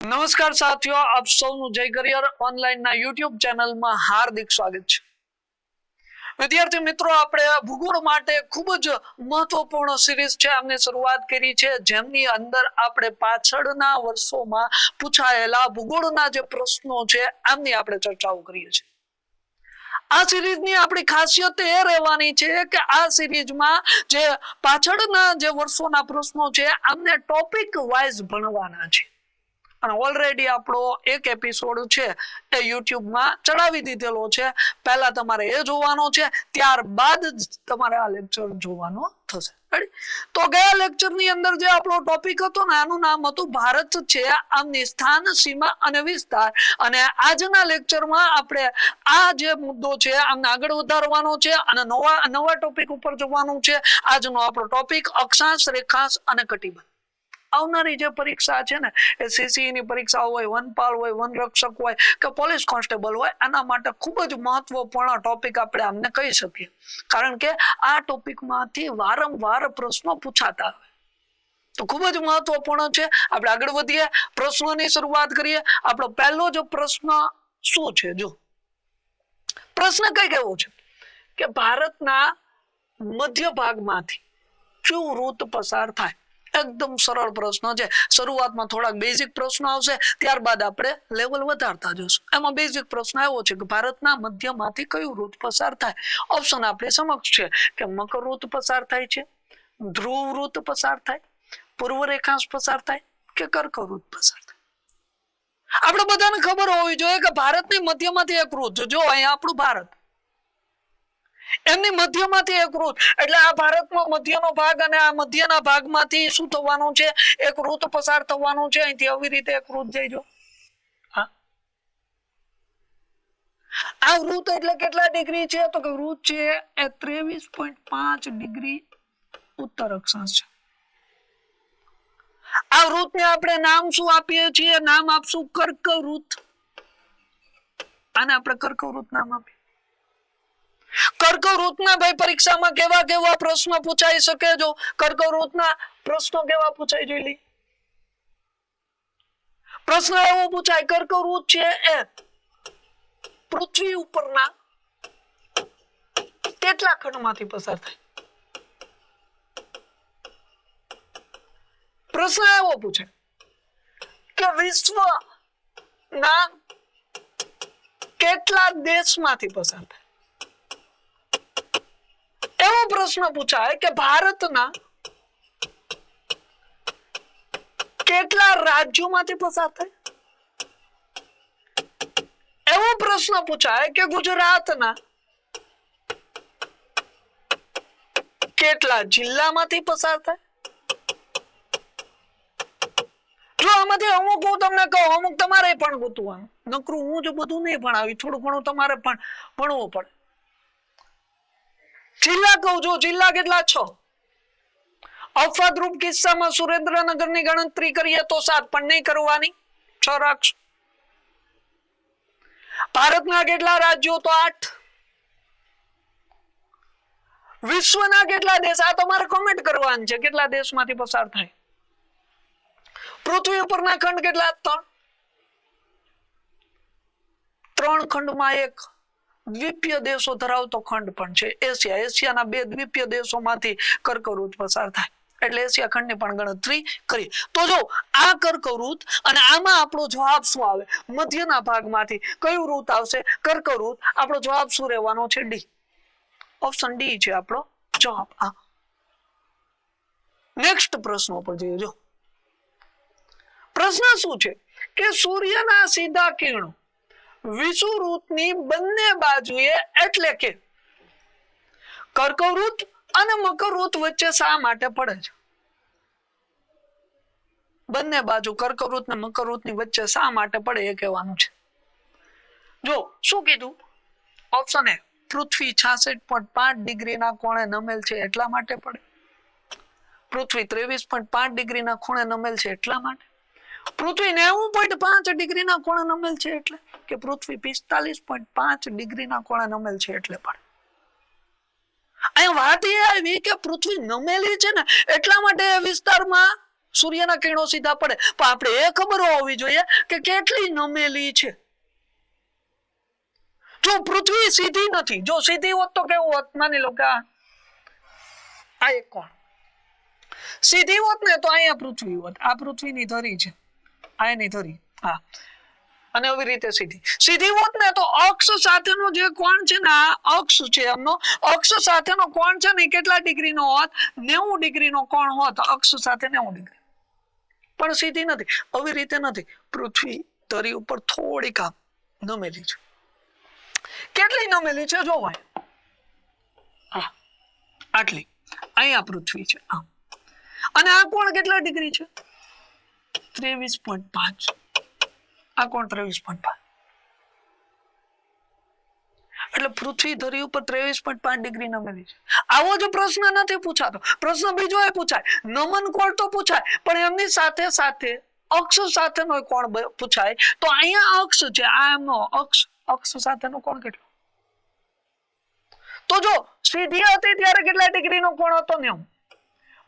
નમસ્કાર સાથીઓ, આપ સૌનું જય કરિયર ઓનલાઈન ના યુટ્યુબ ચેનલમાં હાર્દિક સ્વાગત છે. વિદ્યાર્થી મિત્રો, આપણે ભૂગોળ માટે ખૂબ જ મહત્વપૂર્ણ સિરીઝ છે આમને શરૂઆત કરી છે, જેમની અંદર આપણે પાછળના વર્ષોમાં પૂછાયેલા ભૂગોળના જે પ્રશ્નો છે આમની આપણે ચર્ચાઓ કરીએ છીએ. આ સિરીઝની આપણી ખાસિયત એ રહેવાની છે કે આ સિરીઝમાં જે પાછળના જે વર્ષોના પ્રશ્નો છે આમને ટોપિક વાઇઝ ભણવાના છે. અને ઓલરેડી આપણો એક એપિસોડ છે એ યુટ્યુબમાં ચડાવી દીધેલો છે. પહેલા તમારે એ જોવાનો છે, ત્યારબાદ જ તમારે આ લેક્ચર જોવાનો થશે. તો ગયા લેક્ચરની અંદર જે આપણો ટોપિક હતો ને, આનું નામ હતું ભારત છે આમની સ્થાન, સીમા અને વિસ્તાર. અને આજના લેક્ચરમાં આપણે આ જે મુદ્દો છે આમને આગળ વધારવાનો છે અને નવા ટોપિક ઉપર જવાનું છે. આજનો આપણો ટોપિક અક્ષાંશ, રેખાંશ અને કટિબંધ. આવનારી જે પરીક્ષા છે ને, એ સીસી ની પરીક્ષા હોય, વનપાલ હોય, વનરક્ષક હોય કે પોલીસ કોન્સ્ટેબલ હોય, આના માટે ખૂબ જ મહત્વપૂર્ણ ટોપિક આપણે આમને કહી શકીએ. કારણ કે આ ટોપિકમાંથી વારંવાર પ્રશ્નો પૂછાતા હોય, તો ખૂબ જ મહત્વપૂર્ણ છે. આપણે આગળ વધીએ, પ્રશ્નોની શરૂઆત કરીએ. આપણો પહેલો જ પ્રશ્ન શું છે? જો પ્રશ્ન કઈ કેવો છે કે ભારતના મધ્ય ભાગમાંથી કયું રૂટ પસાર થાય? એકદમ સરળ પ્રશ્ન છે. શરૂઆતમાં થોડાક બેઝિક પ્રશ્નો આવશે, ત્યારબાદ આપણે લેવલ વધારતા જશું. એમાં બેઝિક પ્રશ્ન એવો છે કે ભારતના મધ્યમાંથી કયું રૂટ પસાર થાય? ઓપ્શન આપણી સમક્ષ છે કે મકર રૂટ પસાર થાય છે, ધ્રુવ રૂટ પસાર થાય, પૂર્વ રેખાંશ પસાર થાય કે કર્ક રૂટ પસાર થાય. આપણે બધાને ખબર હોવી જોઈએ કે ભારતની મધ્યમાંથી એક રૂટ, જો અહીંયા આપણું ભારત, એમની મધ્યમાંથી એક રૂટ, એટલે આ ભારતનો મધ્યનો ભાગ અને આ મધ્યના ભાગમાંથી શું થવાનું છે? એક રૂટ પસાર થવાનું છે. અહીંથી આવી રીતે એક રૂટ જઈજો. આ રૂટ એટલે કેટલા ડિગ્રી છે? તો કે રૂટ છે એ 23.5 ડિગ્રી ઉત્તર અક્ષાંશ છે. આ રૂટને આપણે નામ શું આપીએ છીએ? નામ આપશું કર્કવૃત. આને આપણે કર્કવૃત નામ આપીએ. કર્કવૃતના ભાઈ પરીક્ષામાં કેવા કેવા પ્રશ્નો પૂછાઈ શકે? જો કર્કવૃતના પ્રશ્નો કેવા પૂછાય જોઈ લી. પ્રશ્ન એવો પૂછાય, કર્કવૃત છે એ પૃથ્વી ઉપરના કેટલા ખંડમાંથી પસાર થાય? પ્રશ્ન એવો પૂછે કે વિશ્વના કેટલા દેશમાંથી પસાર થાય? એવો પ્રશ્ન પૂછાય કે ભારતના કેટલા રાજ્યોમાંથી પસાર થાય? એવો પ્રશ્ન પૂછાય કે ગુજરાતના કેટલા જિલ્લામાંથી પસાર થાય? જો આમાંથી અમુક હું તમને કહું, અમુક તમારે પણ ગોતવાનું. નકરું હું જ બધું નહીં ભણાવી, થોડું ઘણું તમારે પણ ભણવું પડે. જિલ્લા કહું, જો જિલ્લા કેટલા? 6. અપવાદરૂપ કિસ્સામાં સુરેન્દ્રનગરની ગણતરી કરીએ તો 7, પણ નહીં કરવાની, 6 રાખશું. ભારતના કેટલા રાજ્યો? તો 8. વિશ્વના કેટલા દેશ? આ તમારે કમેન્ટ કરવાનું છે, કેટલા દેશમાંથી પસાર થાય. પૃથ્વી ઉપરના ખંડ કેટલા? 3 ખંડમાં એક દ્વીપીય દેશો ધરાવતો ખંડ પણ છે એશિયા. એશિયાના 2 દ્વીપીય દેશોમાંથી કર્કવૃત પસાર થાય, એટલે એશિયા ખંડની પણ ગણતરી કરી. તો જો આ કર્કવૃત, અને આમાં આપણો જવાબ શું આવે? મધ્યના ભાગમાંથી કયું રૂટ આવશે? કર્કવૃત. આપણો જવાબ શું રહેવાનો છે? ડી. ઓપ્શન ડી છે આપણો જવાબ. નેક્સ્ટ પ્રશ્ન પર જઈએ. જો પ્રશ્ન શું છે કે સૂર્યના સીધા કિરણો વિષુવવૃત્તની બંને બાજુએ, એટલે કે કર્કવૃત્ત અને મકરવૃત્ત વચ્ચે શા માટે પડે છે? બંને બાજુ કર્કવૃત્ત અને મકરવૃત્તની વચ્ચે શા માટે પડે એ કહેવાનું છે. જો શું કીધું? ઓપ્શન એ, પૃથ્વી 66.5 ડિગ્રીના કોણે નમેલ છે એટલા માટે પડે. પૃથ્વી 23.5 ડિગ્રીના ખૂણે નમેલ છે એટલા માટે. પૃથ્વી 90.5 ડિગ્રીના કોણે નમેલ છે એટલે, કે પૃથ્વી 45.5 ડિગ્રીના કોણે નમેલ છે એટલે પડે. અહીં વાત એ આવી કે પૃથ્વી નમેલી છે ને, એટલા માટે વિસ્તારમાં સૂર્યના કિરણો સીધા પડે, પણ આપણે એ ખબર હોવી જોઈએ કે કેટલી નમેલી છે. જો પૃથ્વી સીધી નથી, જો સીધી હોત તો કેવું હોત, માની લો કે આ એક કોણ સીધી હોત ને તો અહીંયા પૃથ્વી હોત, આ પૃથ્વીની ધરી છે, આ એની ધરી, હા, અને આવી રીતે સીધી સીધી હોત ને તો અક્ષ સાથેનો જે કોણ છે ને, આ અક્ષ છે એમનો, અક્ષ સાથેનો કોણ છે ને કેટલા ડિગ્રીનો હોત? 90 ડિગ્રીનો કોણ હોત, અક્ષ સાથે 90 ડિગ્રી. પણ સીધી નથી, આવી રીતે નથી. પૃથ્વી ધરી ઉપર થોડીક આમ નમેલી છે. કેટલી નમેલી છે જો ભાઈ, આટલી. અહીંયા પૃથ્વી છે, અને આ કોણ કેટલા ડિગ્રી છે? 23.5. આ કોણ 23.5. એટલે પૃથ્વી ધરી ઉપર 23.5 ડિગ્રી નમેલી છે. આવો જ પ્રશ્ન નથી પૂછાતો. પ્રશ્ન બીજો એ પૂછાય, નમન કોણ તો પૂછાય, પણ એમની સાથે સાથે અક્ષ સાથેનો કોણ પૂછાય. તો અહીંયા અક્ષ છે, આ એમનો અક્ષ, અક્ષ સાથેનો કોણ કેટલો? તો જો સીધી હતી ત્યારે કેટલા ડિગ્રીનો કોણ હતો? 90.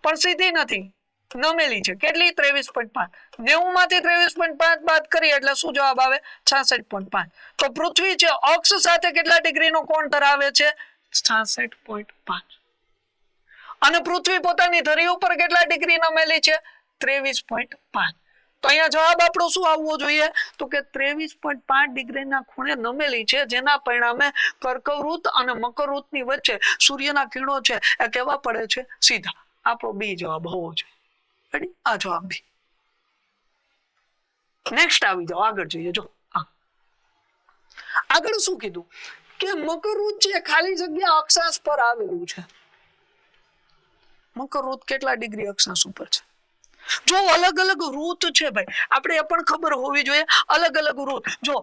પણ સીધી નથી, નમેલી છે. કેટલી? 23.5. 90 માંથી 23.5 બાદ કરીએ એટલે શું જવાબ આવે? 66.5. તો પૃથ્વી છે અક્ષ સાથે કેટલા ડિગ્રીનો કોણ ધરાવે છે? 66.5. અને પૃથ્વી પોતાની ધરી ઉપર કેટલા ડિગ્રી નમેલી છે? 23.5. તો અહીંયા જવાબ આપણો શું આવવો જોઈએ? તો કે 23.5 ડિગ્રીના ખૂણે નમેલી છે, જેના પરિણામે કર્કવૃત અને મકરવૃતની વચ્ચે સૂર્યના કિરણો છે એ કેવા પડે છે? સીધા. આપણો બી જવાબ હોવો જોઈએ. રેડી? આ જવાબ બી. નેક્સ્ટ આવી જાઓ, આગળ જોઈએ. જો આગળ શું કીધું કે મકરવૃત છે ખાલી જગ્યા અક્ષાંશ પર આવેલું છે. મકરવૃત કેટલા ડિગ્રી અક્ષાંશ ઉપર છે? જો અલગ અલગ ઋત છે ભાઈ, આપણે એ પણ ખબર હોવી જોઈએ. અલગ અલગ ઋત, જો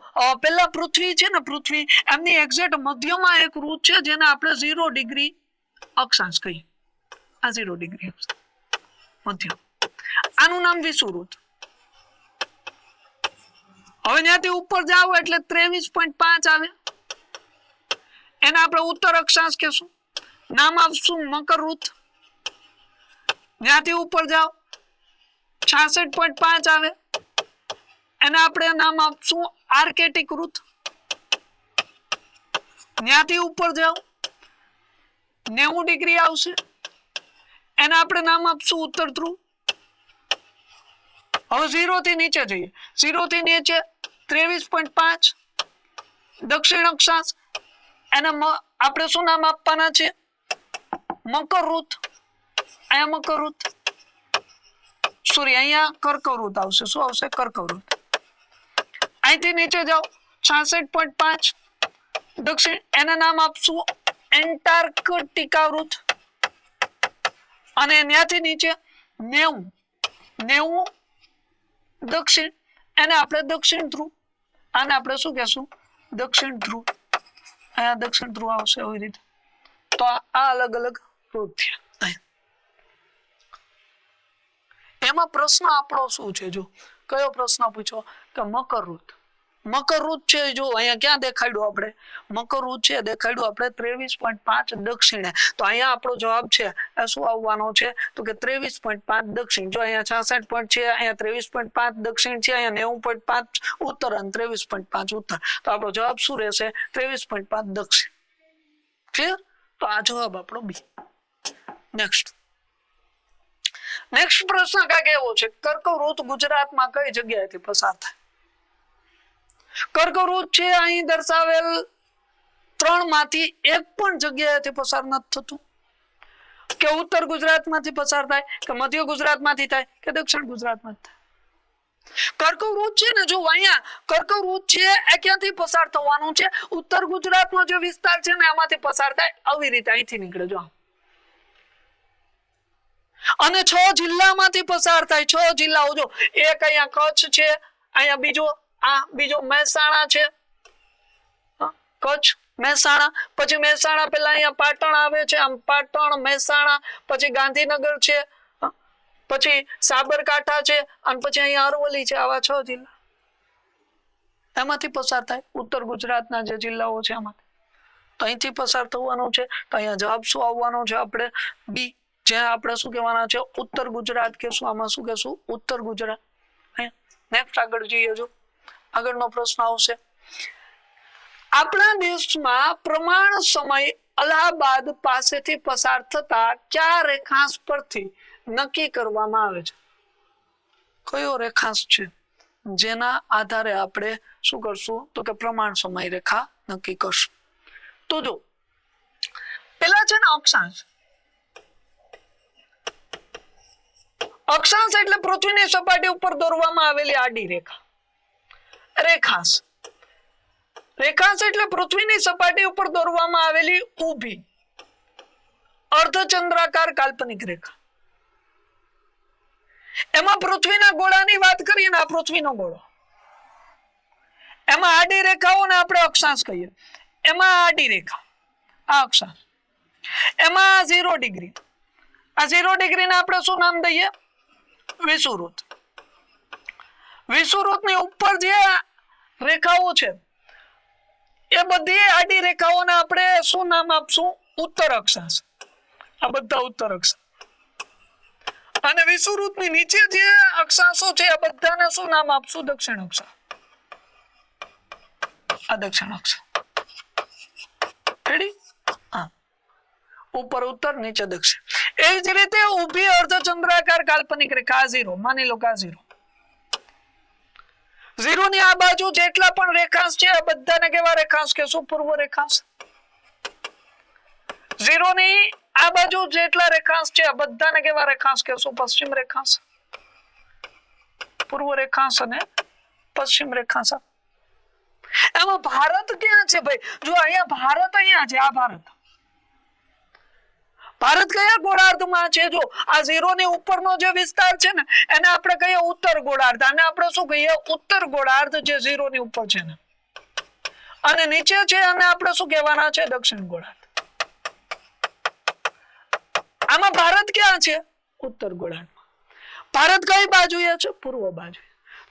પેલા પૃથ્વી છે ને, પૃથ્વી એમની એક્ઝેક્ટ મધ્યમાં એક ઋત છે જેને આપણે 0 ડિગ્રી અક્ષાંશ કહીએ. આ 0 ડિગ્રી મધ્ય, આનું નામ વિષુવૃત. હવે ત્યાંથી ઉપર જાવ એટલે 23.5 આવે, એને આપણે ઉત્તર અક્ષાંશ કહેશું, નામ આપશું મકરવૃત. ત્યાંથી ઉપર જાવ 66.5 આવે, એને આપણે નામ આપશું આર્કેટિક ઋત. ત્યાંથી ઉપર જાવ 90 ડિગ્રી આવશે, એને આપણે નામ આપશું ઉત્તર ધ્રુવ. હવે 0 થી નીચે જઈએ, 0 થી નીચે 23.5 દક્ષિણ અક્ષાંશ, એને આપણે શું નામ આપવાના છે? મકરવૃત. અહીંયા મકરવૃત. સોરી, અહીંયા કર્કવૃત આવશે. શું આવશે? કર્કવૃત. અહીંથી નીચે જાઓ 66.5 દક્ષિણ, એને નામ આપશું એન્ટાર્કટિકા વૃત. અને ત્યાંથી નીચે 90 દક્ષિણ, એને આપણે દક્ષિણ ધ્રુવ. આને આપણે શું કહેશું? દક્ષિણ ધ્રુવ. અહીંયા દક્ષિણ ધ્રુવ આવશે એવી રીતે. તો આ અલગ અલગ ઋત થયા. એમાં પ્રશ્ન આપણો શું છે? જો કયો પ્રશ્ન પૂછો કે મકરવૃત. મકરવૃત છે, જો અહીંયા ક્યાં દેખાડ્યું આપણે? મકરવૃત છે દેખાડ્યું આપણે 23.5 દક્ષિણે. તો અહીંયા આપણો જવાબ છે એ શું આવવાનો છે? તો કે 23.5 દક્ષિણ. જો અહીંયા 66 છે, અહીંયા 23.5 દક્ષિણ છે, અહીંયા 90.5 ઉત્તર અને 23.5 ઉત્તર. તો આપણો જવાબ શું રહેશે? 23.5 દક્ષિણ. ક્લિયર? તો આ જવાબ આપણો બી. નેક્સ્ટ પ્રશ્ન કાંઈક એવો છે, કર્કવૃત ગુજરાતમાં કઈ જગ્યાએથી પસાર થાય? કર્કવૃત છે અહીં દર્શાવેલ 3 માંથી એક પણ જગ્યાએથી પસાર નથી થતું. કે ઉત્તર ગુજરાતમાંથી પસાર થાય, કે મધ્ય ગુજરાતમાંથી થાય, કે દક્ષિણ ગુજરાતમાંથી થાય. કર્કવૃત છે ને, જો અહીંયા કર્કવૃત છે એ ક્યાંથી પસાર થવાનું છે? ઉત્તર ગુજરાતનો જે વિસ્તાર છે ને એમાંથી પસાર થાય. આવી રીતે અહીંથી નીકળે. જો અને 6 જિલ્લામાંથી પસાર થાય. 6 જિલ્લાઓ, જો એક અહીંયા કચ્છ છે, અહીંયા બીજો મહેસાણા છે, કચ્છ મહેસાણા, પછી મહેસાણા પેલા અહીંયા પાટણ આવે છે, આમ પાટણ મહેસાણા, પછી ગાંધીનગર છે, પછી સાબરકાંઠા છે, અને પછી અહીંયા અરવલ્લી છે. આવા 6 જિલ્લા એમાંથી પસાર થાય. ઉત્તર ગુજરાતના જે જિલ્લાઓ છે એમાંથી. તો અહીંથી પસાર થવાનું છે. તો અહીંયા જવાબ શું આવવાનો છે? આપણે બી જે આપણે શું કહેવાના છે ઉત્તર ગુજરાત કહેશું, આમાં શું કહેશું ઉત્તર ગુજરાત. નેક્સ્ટ આગળ જઈએ, જો આગળનો પ્રશ્ન આવશે. આપણા દેશમાં પ્રમાણ સમય અલ્હાબાદ પાસેથી પસાર થતા કયા રેખાંશ પરથી નક્કી કરવામાં આવે છે? કયો રેખાંશ છે જેના આધારે આપણે શું કરશું તો કે પ્રમાણ સમય રેખા નક્કી કરશું? તો જો પેલા છે ને અક્ષાંશ. અક્ષાંશ એટલે પૃથ્વીની સપાટી ઉપર દોરવામાં આવેલી આડી રેખા. રેખાંશ રેખાંશ એટલે પૃથ્વીની સપાટી ઉપર દોરવામાં આવેલી ઊભી અર્ધચંદ્રાકાર કાલ્પનિક રેખા. એમાં પૃથ્વીના ગોળાની વાત કરીએ ને, આ પૃથ્વીનો ગોળો, એમાં આડી રેખાઓને આપણે અક્ષાંશ કહીએ. એમાં આડી રેખા આ અક્ષાંશ, એમાં 0 ડિગ્રી, આ 0 ડિગ્રીને આપણે શું નામ દઈએ? વિષુવવૃત્ત. વિષુવવૃત્તની ઉપર જે રેખાઓ છે એ બધી આડી રેખાઓને આપણે શું નામ આપશું? ઉત્તર અક્ષાંશ. આ બધા ઉત્તર અક્ષાંશ. અને વિષુવવૃત્તની નીચે જે અક્ષાંશો છે આ બધાને શું નામ આપશું? દક્ષિણ અક્ષાંશ. આ દક્ષિણ અક્ષાંશ. રેડી? હા, ઉપર ઉત્તર, નીચે દક્ષિણ. એ જ રીતે ઊભી અર્ધચંદ્રાકાર કાલ્પનિક રેખા 0, માની લો કે 0. 0 ની આ બાજુ જેટલા પણ રેખાંશ છે આ બધાને કેવા રેખાંશ કહેશું? પૂર્વ રેખાંશ. 0 ની આ બાજુ જેટલા રેખાંશ છે આ બધાને કેવા રેખાંશ કહેશું? પશ્ચિમ રેખાંશ. પૂર્વ રેખાંશ અને પશ્ચિમ રેખાંશ. એમાં ભારત ક્યાં છે ભાઈ? જો અહીંયા ભારત અહીંયા છે, આ ભારત. ભારત કયા ગોળાર્ધમાં છે? જો આ 0 ની ઉપરનો જે વિસ્તાર છે ને એને આપણે કહીએ ઉત્તર ગોળાર્ધ, અને આપણે શું કહીએ? ઉત્તર ગોળાર્ધ, જે 0 ની ઉપર છે ને. અને નીચે છે અને આપણે શું કહેવાના છે? દક્ષિણ ગોળાર્ધ. આમાં ભારત ક્યાં છે? ઉત્તર ગોળાર્ધમાં. ભારત કઈ બાજુએ છે? પૂર્વ બાજુ.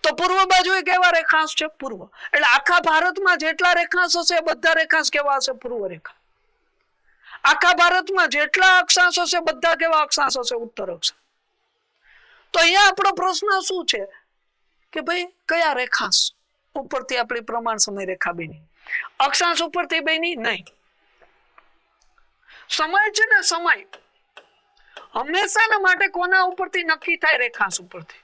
તો પૂર્વ બાજુએ કેવા રેખાંશ છે? પૂર્વ. એટલે આખા ભારતમાં જેટલા રેખાંશ હશે બધા રેખાંશ કેવા હશે? પૂર્વ રેખા. આખા ભારતમાં જેટલા અક્ષાંશ હશે બધા કેવા અક્ષાંશ હશે? ઉત્તર અક્ષાંશ. તો અહીંયા આપણો પ્રશ્ન શું છે કે ભાઈ કયા રેખાંશ ઉપરથી આપણી પ્રમાણ સમય રેખા બની? અક્ષાંશ ઉપરથી બની નહીં. સમય છે ને, સમય હંમેશાના માટે કોના ઉપરથી નક્કી થાય? રેખાંશ ઉપરથી.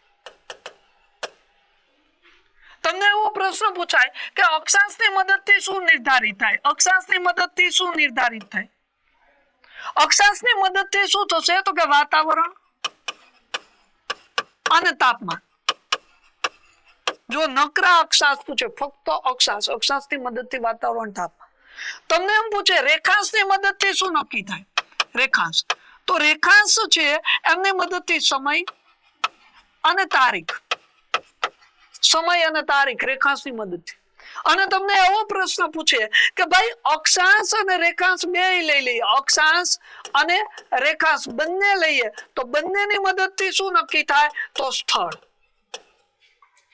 તમને એવો પ્રશ્ન પૂછાય કે અક્ષાંશની મદદથી શું નિર્ધારિત થાય? અક્ષાંશની મદદથી શું નિર્ધારિત થાય? અક્ષાંશની મદદથી શું થશે તો કે વાતાવરણ અને તાપમાન. જો નકરા અક્ષાંશ પૂછે, ફક્ત અક્ષાંશ, અક્ષાંશની મદદથી વાતાવરણ, તાપમાન. તમને એમ પૂછે રેખાંશની મદદથી શું નક્કી થાય? રેખાંશ. તો રેખાંશ છે એમની મદદથી સમય અને તારીખ. સમય અને તારીખ રેખાંશની મદદથી. અને તમને એવો પ્રશ્ન પૂછે કે ભાઈ અક્ષાંશ અને રેખાંશ બે લઈ લઈએ, અક્ષાંશ અને રેખાંશ બંને લઈએ તો બંનેની મદદથી શું નક્કી થાય? તો સ્થળ.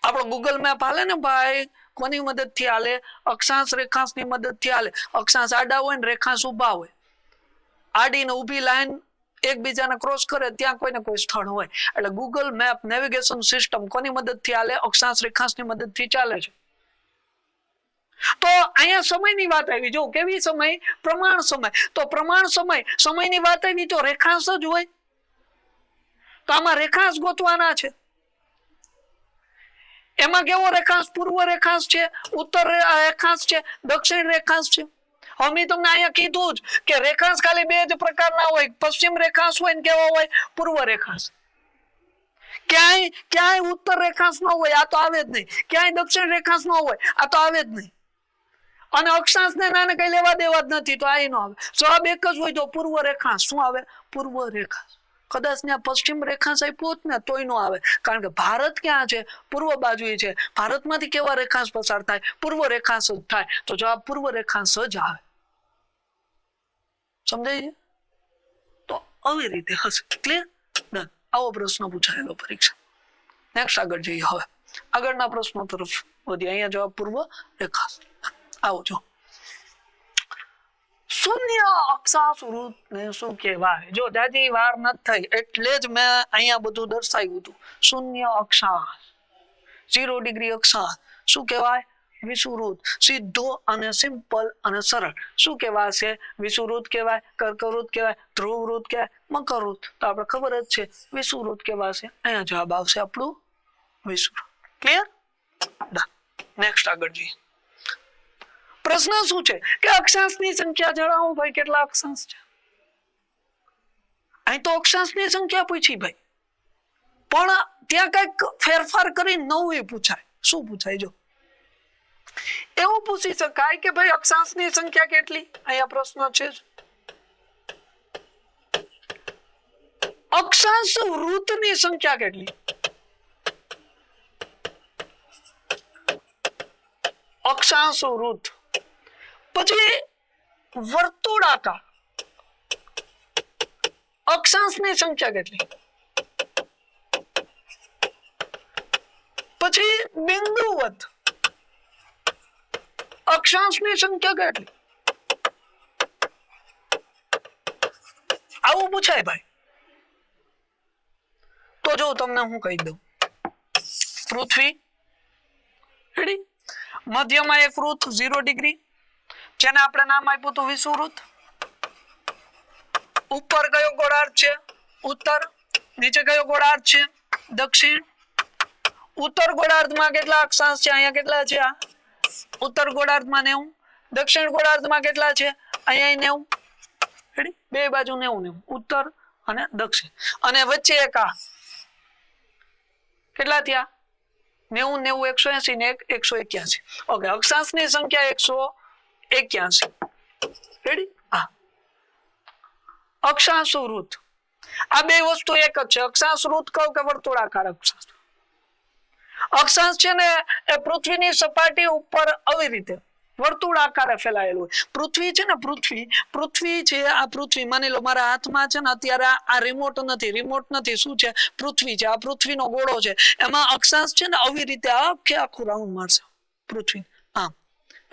આપણો ગૂગલ મેપ હાલે ને ભાઈ, કોની મદદથી હાલે? અક્ષાંશ રેખાંશની મદદથી હાલે. અક્ષાંશ આડા હોય ને રેખાંશ ઊભા હોય. આડી ને ઊભી લાઈન એકબીજાને ક્રોસ કરે ત્યાં કોઈને કોઈ સ્થળ હોય. એટલે ગૂગલ મેપ નેવિગેશન સિસ્ટમ કોની મદદથી હાલે? અક્ષાંશ રેખાંશની મદદથી ચાલે છે. તો અહીંયા સમયની વાત આવી. જો કેવી સમય? પ્રમાણ સમય. તો પ્રમાણ સમય, સમયની વાત આવી તો રેખાંશ જ હોય. તો આમાં રેખાંશ ગોતવાના છે. એમાં કેવો રેખાંશ? પૂર્વ રેખાંશ છે, ઉત્તર રેખાંશ છે, દક્ષિણ રેખાંશ છે. હવે મેં તમને અહીંયા કીધું જ કે રેખાંશ ખાલી બે જ પ્રકારના હોય. પશ્ચિમ રેખાંશ હોય ને કેવો હોય? પૂર્વ રેખાંશ. ક્યાંય ઉત્તર રેખાંશ ન હોય, આ તો આવે જ નહીં. ક્યાંય દક્ષિણ રેખાંશ ન હોય, આ તો આવે જ નહીં. અને અક્ષાંશ ને નાને કઈ લેવા દેવા જ નથી, તો આ ન આવે. જવાબ એક જ હોય, તો પૂર્વ રેખાંશ. શું આવે? પૂર્વ રેખાંશ. કદાચ ત્યાં પશ્ચિમ રેખાંશ આપ્યો હોત ને તોય ન આવે, કારણ કે ભારત ક્યાં છે? પૂર્વ બાજુ છે. ભારતમાંથી કેવા રેખાંશ પસાર થાય? પૂર્વ રેખાંશ જ થાય. તો જવાબ પૂર્વ રેખાંશ જ આવે. સમજાય છે? તો આવી રીતે હશે. ક્લિયર? ડન. આવો પ્રશ્ન પૂછાયેલો પરીક્ષા. નેક્સ્ટ આગળ જઈએ. હવે આગળના પ્રશ્નો તરફ વધીએ. અહીંયા જવાબ પૂર્વ રેખાંશ. આવો જો શૂન્ય અક્ષાંશ વૃત્તને શું કહેવાય? જો જાજી વાર ન થઈ એટલે જ મેં અહીંયા બધું દર્શાવ્યું હતું. શૂન્ય અક્ષાંશ, 0 ડિગ્રી અક્ષાંશ શું કહેવાય? વિષુવવૃત્ત. સીધો અને સિમ્પલ અને સરળ શું કહેવાશે? વિષુવવૃત્ત કહેવાય, કર્કવૃત્ત કહેવાય, ધ્રુવવૃત્ત કહેવાય, મકરવૃત્ત. તો આપણે ખબર જ છે વિષુવવૃત્ત કહેવાશે. અહીંયા જવાબ આવશે આપણું વિષુવવૃત્ત. ક્લિયર? નેક્સ્ટ આગળ જઈએ. પ્રશ્ન શું છે કે અક્ષાંશની સંખ્યા જણાવો ભાઈ, કેટલા અક્ષાંશ છે? અહીં તો અક્ષાંશની સંખ્યા પૂછી ભાઈ, પણ ત્યાં કઈક ફેરફાર કરી નવું પૂછાય. શું પૂછાય? જો એવું પૂછી શકાય કે ભાઈ અક્ષાંશની સંખ્યા કેટલી? અહીંયા પ્રશ્ન છે અક્ષાંશ વૃત્તની સંખ્યા કેટલી? અક્ષાંશ વૃત્ત પછી વર્તુળાકાર અક્ષાંશની સંખ્યા કેટલી? પછી બિંદુવત અક્ષાંશની સંખ્યા કેટલી? આવું પૂછાય ભાઈ. તો જો તમને હું કહી દઉં, પૃથ્વી રેડી, મધ્યમાં એક વૃત્ત 0 ડિગ્રી જેને આપણે નામ આપ્યું હતું વિષુવવૃત્ત. ઉપર કયો ગોળાર્ધ છે? ઉત્તર. નીચે કયો ગોળાર્ધ છે? દક્ષિણ. ઉત્તર ગોળાર્ધમાં કેટલા અક્ષાંશ છે? અહીંયા કેટલા છે? આ ઉત્તર ગોળાર્ધમાં 90, દક્ષિણ ગોળાર્ધમાં કેટલા છે? અહીંયા 90. રેડી, બે બાજુ 90 ઉત્તર અને દક્ષિણ, અને વચ્ચે એક આ કેટલા થયા? 90 90 180 ને 181. ઓકે, અક્ષાંશની સંખ્યા 181. રેડી? હા, અક્ષાંશ વૃત્ત. આ બે વસ્તુ એક જ છે. અક્ષાંશ વૃત્ત કહું કે વર્તુળાકાર અક્ષાંશ? અક્ષાંશ છે ને એ પૃથ્વીની સપાટી ઉપર આવી રીતે વર્તુળાકારે ફેલાયેલું હોય. પૃથ્વી છે ને, પૃથ્વી છે, આ પૃથ્વી માની લો મારા હાથમાં છે ને અત્યારે આ રિમોટ નથી. શું છે? પૃથ્વી છે. આ પૃથ્વીનો ગોળો છે. એમાં અક્ષાંશ છે ને આવી રીતે આખું રાઉન્ડ મારશે પૃથ્વી આમ,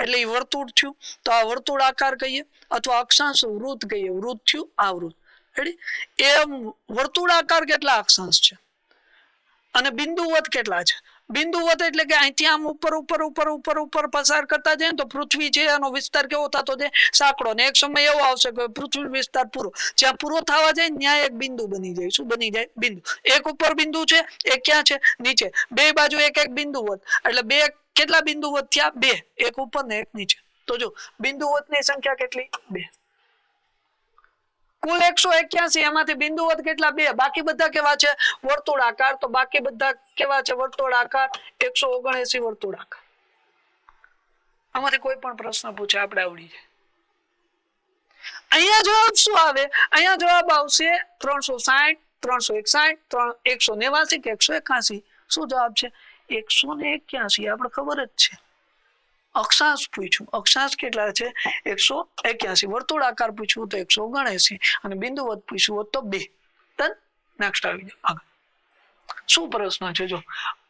એટલે એ વર્તુળ થયું. તો આ વર્તુળાકાર કહીએ અથવા અક્ષાંશ વૃત્ત કહીએ. વૃત્ત થયું આ વૃત્ત. રેડી? એ વર્તુળાકાર કેટલા અક્ષાંશ છે અને બિંદુવત કેટલા છે? બિંદુવત એટલે કે અહીંથી આમ ઉપર પસાર કરતા જાય ને તો પૃથ્વી છે એનો વિસ્તાર કેવો થતો જાય? સાંકડો. ને એક સમય એવો આવશે કે પૃથ્વી વિસ્તાર પૂરો, જ્યાં પૂરો થવા જાય ત્યાં એક બિંદુ બની જાય. શું બની જાય? બિંદુ. એક ઉપર બિંદુ છે, એક ક્યાં છે? નીચે. બે બાજુ એક એક બિંદુવત, એટલે બે કેટલા બિંદુવત થયા? 2. એક ઉપર ને એક નીચે. તો જો બિંદુવતની સંખ્યા કેટલી? 2. કુલ 181, એમાંથી બિંદુવત કેટલા? 2. બાકી બધા કેવા છે? વર્તુળાકાર. તો બાકી બધા કેવા છે? વર્તુળાકાર. 179 વર્તુળાકાર. આમાંથી કોઈ પણ પ્રશ્ન પૂછે આપણે આવડી જાય. અહીંયા જવાબ શું આવે? અહીંયા જવાબ આવશે 360, 361, 189 કે 181. શું જવાબ છે? 181. આપણે ખબર જ છે. અક્ષાંશ પૂછ્યું, અક્ષાંશ કેટલા છે? 181. વર્તુળાકાર પૂછ્યું તો 179 અને બિંદુવત પૂછ્યું તો 2. ડન. નેક્સ્ટ આવી જાવ આગળ. શું પ્રશ્ન છે? જો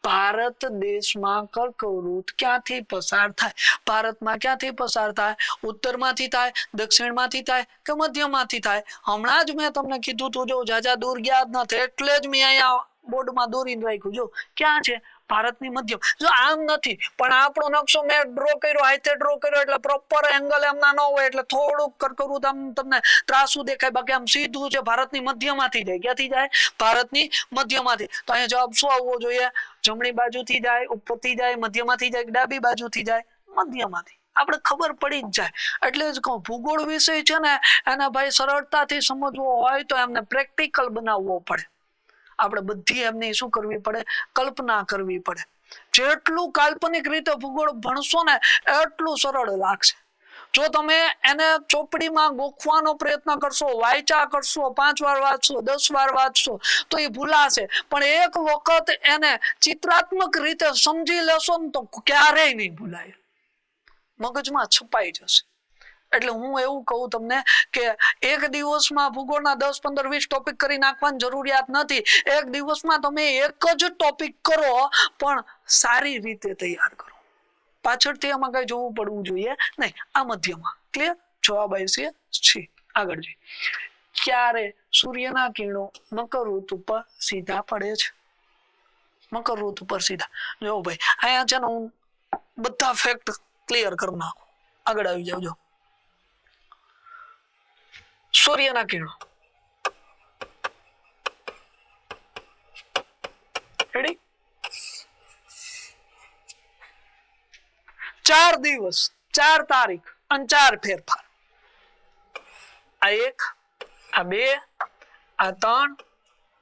ભારત દેશમાં કર્કવૃત્ત ક્યાંથી પસાર થાય? ભારતમાં ક્યાંથી પસાર થાય? ઉત્તરમાંથી થાય, દક્ષિણમાંથી થાય કે મધ્યમાંથી થાય? હમણાં જ મેં તમને કીધું તું, જો જાજા દૂર ગયા જ નથી એટલે જ મેં અહીંયા બોર્ડમાં દોરીને રાખ્યું. જો ક્યાં છે? ભારતની મધ્યમ. જો આમ નથી પણ આપણો નકશો મેં ડ્રો કર્યો, હાથે ડ્રો કર્યો એટલે પ્રોપર એંગલ એમના ન હોય એટલે થોડુંક કર્કવૃત્ત આમ તમને ત્રાસું દેખાય, બાકી આમ સીધું છે. ભારતની મધ્યમાંથી જાય. ક્યાંથી જાય? ભારતની મધ્યમાંથી. તો અહીંયા જવાબ શું આવવો જોઈએ? જમણી બાજુથી જાય, ઉપરથી જાય, મધ્યમાંથી જાય, ડાબી બાજુથી જાય? મધ્યમાંથી. આપણે ખબર પડી જ જાય. એટલે જ કહું ભૂગોળ વિષય છે ને એને ભાઈ સરળતાથી સમજવો હોય તો એમને પ્રેક્ટિકલ બનાવવો પડે. આપણે બધી એમની શું કરવી પડે? કલ્પના કરવી પડે. જેટલું કાલ્પનિક રીતે ભૂગોળ ભણશો ને એટલું સરળ લાગશે. જો તમે એને ચોપડીમાં ગોખવાનો પ્રયત્ન કરશો, વાંચા કરશો, 5 વાર વાંચશો, 10 વાર વાંચશો તો એ ભૂલાશે. પણ એક વખત એને ચિત્રાત્મક રીતે સમજી લેશો ને તો ક્યારેય નહીં ભૂલાય, મગજમાં છપાઈ જશે. એટલે હું એવું કહું તમને કે એક દિવસમાં ભૂગોળના 10 15 20 ટોપિક કરી નાખવાની જરૂરિયાત નથી. એક દિવસમાં તમે એક જ ટોપિક કરો પણ સારી રીતે તૈયાર કરો. પાછળથી આમાં કઈ જોવું પડવું જોઈએ નહીં. આ મધ્યમાં. ક્લિયર? જવાબ આવશે છે. આગળ જઈએ. ક્યારે સૂર્યના કિરણો મકર ઋતુ પર સીધા પડે છે? મકર ઋતુ પર સીધા. જો ભાઈ અહીંયા છે ને હું બધા ફેક્ટ ક્લિયર કરી નાખું. આગળ આવી જાવ. જો સૂર્યના કિરણો રેડી 4 દિવસ 4 તારીખ અને 4 ફેરફાર. આ 1 આ 2 આ 3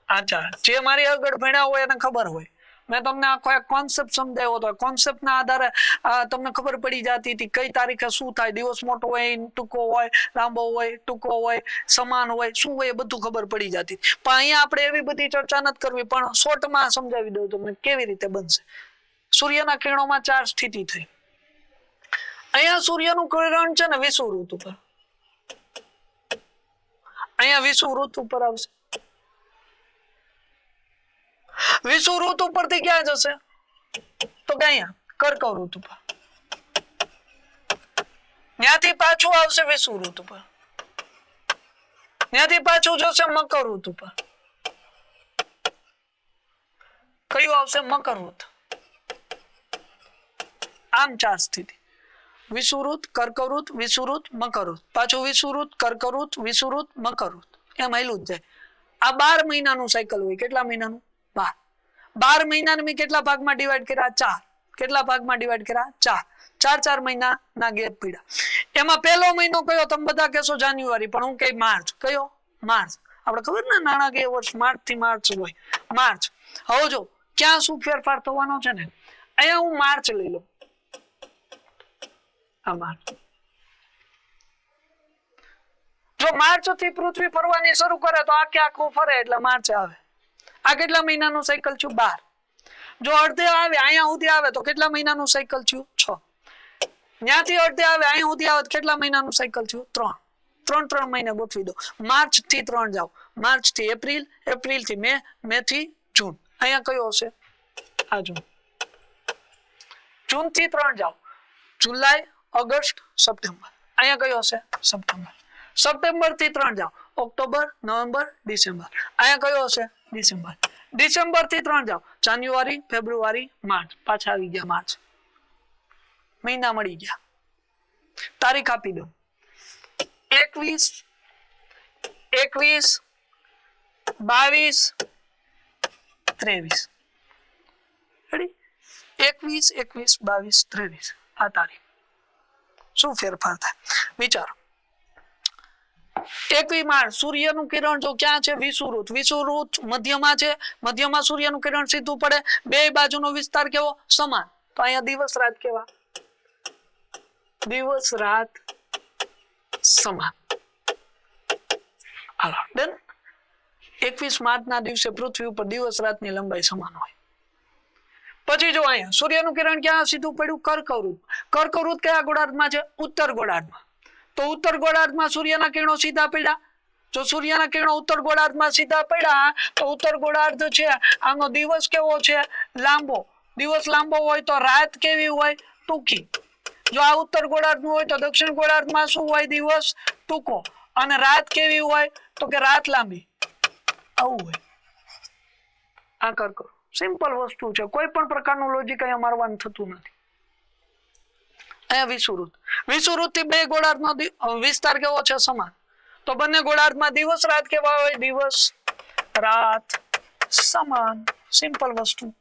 આ 4. જે મારી આગળ ભણ્યા હોય એને ખબર હોય. મેં તમને આખો એક કોન્સેપ્ટ સમજાવ્યો હતો. કોન્સેપ્ટ ના આધારે તમને ખબર પડી જતી હતી કઈ તારીખે શું થાય. દિવસ મોટો હોય, ટૂંકો હોય, લાંબો હોય, ટૂંકો હોય, સમાન હોય, શું હોય એ બધું ખબર પડી જતી. પણ અહીંયા આપણે એવી બધી ચર્ચા નથી કરવી, પણ શોર્ટમાં સમજાવી દઉં તમને કેવી રીતે બનશે. સૂર્યના કિરણોમાં 4 સ્થિતિ થઈ. અહીંયા સૂર્યનું કિરણ છે ને વિષુવવૃત્ત ઉપર. અહીંયા વિષુવવૃત્ત ઉપર આવશે. વિષુવવૃત્ત ઉપરથી ક્યાં જશે? તો કે અહીંયા કર્કવૃત્ત ઉપર. ત્યાંથી પાછું આવશે વિષુવવૃત્ત ઉપર. ત્યાંથી પાછું જશે મકરવૃત્ત ઉપર. કયું આવશે? મકરવૃત્ત. આમ 4 સ્થિતિ. વિષુવવૃત્ત, કર્કવૃત્ત, વિષુવવૃત્ત, મકરવૃત્ત. પાછું વિષુવવૃત્ત, કર્કવૃત્ત, વિષુવવૃત્ત, મકરવૃત્ત. એમ હાલ્યું જ જાય. આ 12 મહિનાનું સાયકલ હોય. કેટલા મહિનાનું? 12 મહિનાને મેં કેટલા ભાગમાં ડિવાઈડ કર્યા? 4. કેટલા ભાગમાં ડિવાઈડ કર્યા? 4. 4 મહિનાના ગેપ પડ્યા. એમાં પહેલો મહિનો કયો? તમે બધા કહેશો જાન્યુઆરી, પણ હું કઈ માર્ચ. કયો? માર્ચ. આપણે ખબર ને નાણાકીય વર્ષ માર્ચ થી માર્ચ હોય. માર્ચ. હવે જો ક્યાં શું ફેરફાર થવાનો છે ને, અહીંયા હું માર્ચ લઈ લઉં. આ માર્ચ. જો માર્ચ થી પૃથ્વી ફરવાની શરૂ કરે તો આખે આખું ફરે એટલે માર્ચ આવે. આ કેટલા મહિનાનું સાયકલ થયું? 12. જો અડધે આવે અહીંયા સુધી આવે તો કેટલા મહિનાનું સાયકલ થયું? 6. ત્યાંથી અડધે આવે અહીંયા સુધી આવે તો કેટલા મહિનાનું સાયકલ થયું? 3. 3 મહિને ગોઠવી દો. માર્ચ થી 3 જાઓ. માર્ચ થી એપ્રિલ, એપ્રિલ થી મે, મે થી જૂન. અહીંયા કયો હશે? આ જૂન. જૂન થી 3 જાઓ. જુલાઈ, ઓગસ્ટ, સપ્ટેમ્બર. અહીંયા કયો હશે? સપ્ટેમ્બર. સપ્ટેમ્બર થી 3 જાઓ. October, November, December. અહીંયા કયો હશે? ડિસેમ્બર. ડિસેમ્બર થી 3 જાઓ. જાન્યુઆરી, ફેબ્રુઆરી, માર્ચ. પાછા આવી ગયા માર્ચ. મહિના મળી ગયા. તારીખ આપી દો. 21, 22, 23. રેડી? 21, 21, 22, 23. આ તારીખ. શું ફેરફાર થાય વિચારો. 21 માર્ચ સૂર્યનું કિરણ જો ક્યાં છે? વિષુવવૃત્ત. વિષુવવૃત્ત મધ્યમાં છે. મધ્યમાં સૂર્યનું કિરણ સીધું પડે. બે બાજુનો વિસ્તાર કેવો? સમાન. તો અહીંયા દિવસ રાત કેવા? દિવસ રાત સમાન. હાલો ડન. 21 માર્ચના દિવસે પૃથ્વી ઉપર દિવસ રાતની લંબાઈ સમાન હોય. પછી જો અહીંયા સૂર્યનું કિરણ ક્યાં સીધું પડ્યું? કર્કવૃત્ત. કર્કવૃત્ત કયા ગોળાર્ધમાં છે? ઉત્તર ગોળાર્ધમાં. તો ઉત્તર ગોળાર્ધમાં સૂર્યના કિરણો સીધા પડ્યા. જો સૂર્યના કિરણો ઉત્તર ગોળાર્ધમાં સીધા પડ્યા તો ઉત્તર ગોળાર્ધ છે આનો દિવસ કેવો છે? લાંબો. દિવસ લાંબો હોય તો રાત કેવી હોય? ટૂંકી. જો આ ઉત્તર ગોળાર્ધનું હોય તો દક્ષિણ ગોળાર્ધમાં શું હોય? દિવસ ટૂંકો. અને રાત કેવી હોય? તો કે રાત લાંબી. આવું હોય. આ કરો. સિમ્પલ વસ્તુ છે. કોઈ પણ પ્રકારનું લોજિક અહીંયા મારવાનું થતું નથી. અહીંયા વિષુવવૃત્ત. વિષુવવૃત્ત થી બે ગોળાર્ધનો વિસ્તાર કેવો છે? સમાન. તો બંને ગોળાર્ધમાં દિવસ રાત કેવા હોય? દિવસ રાત સમાન. સિમ્પલ વસ્તુ.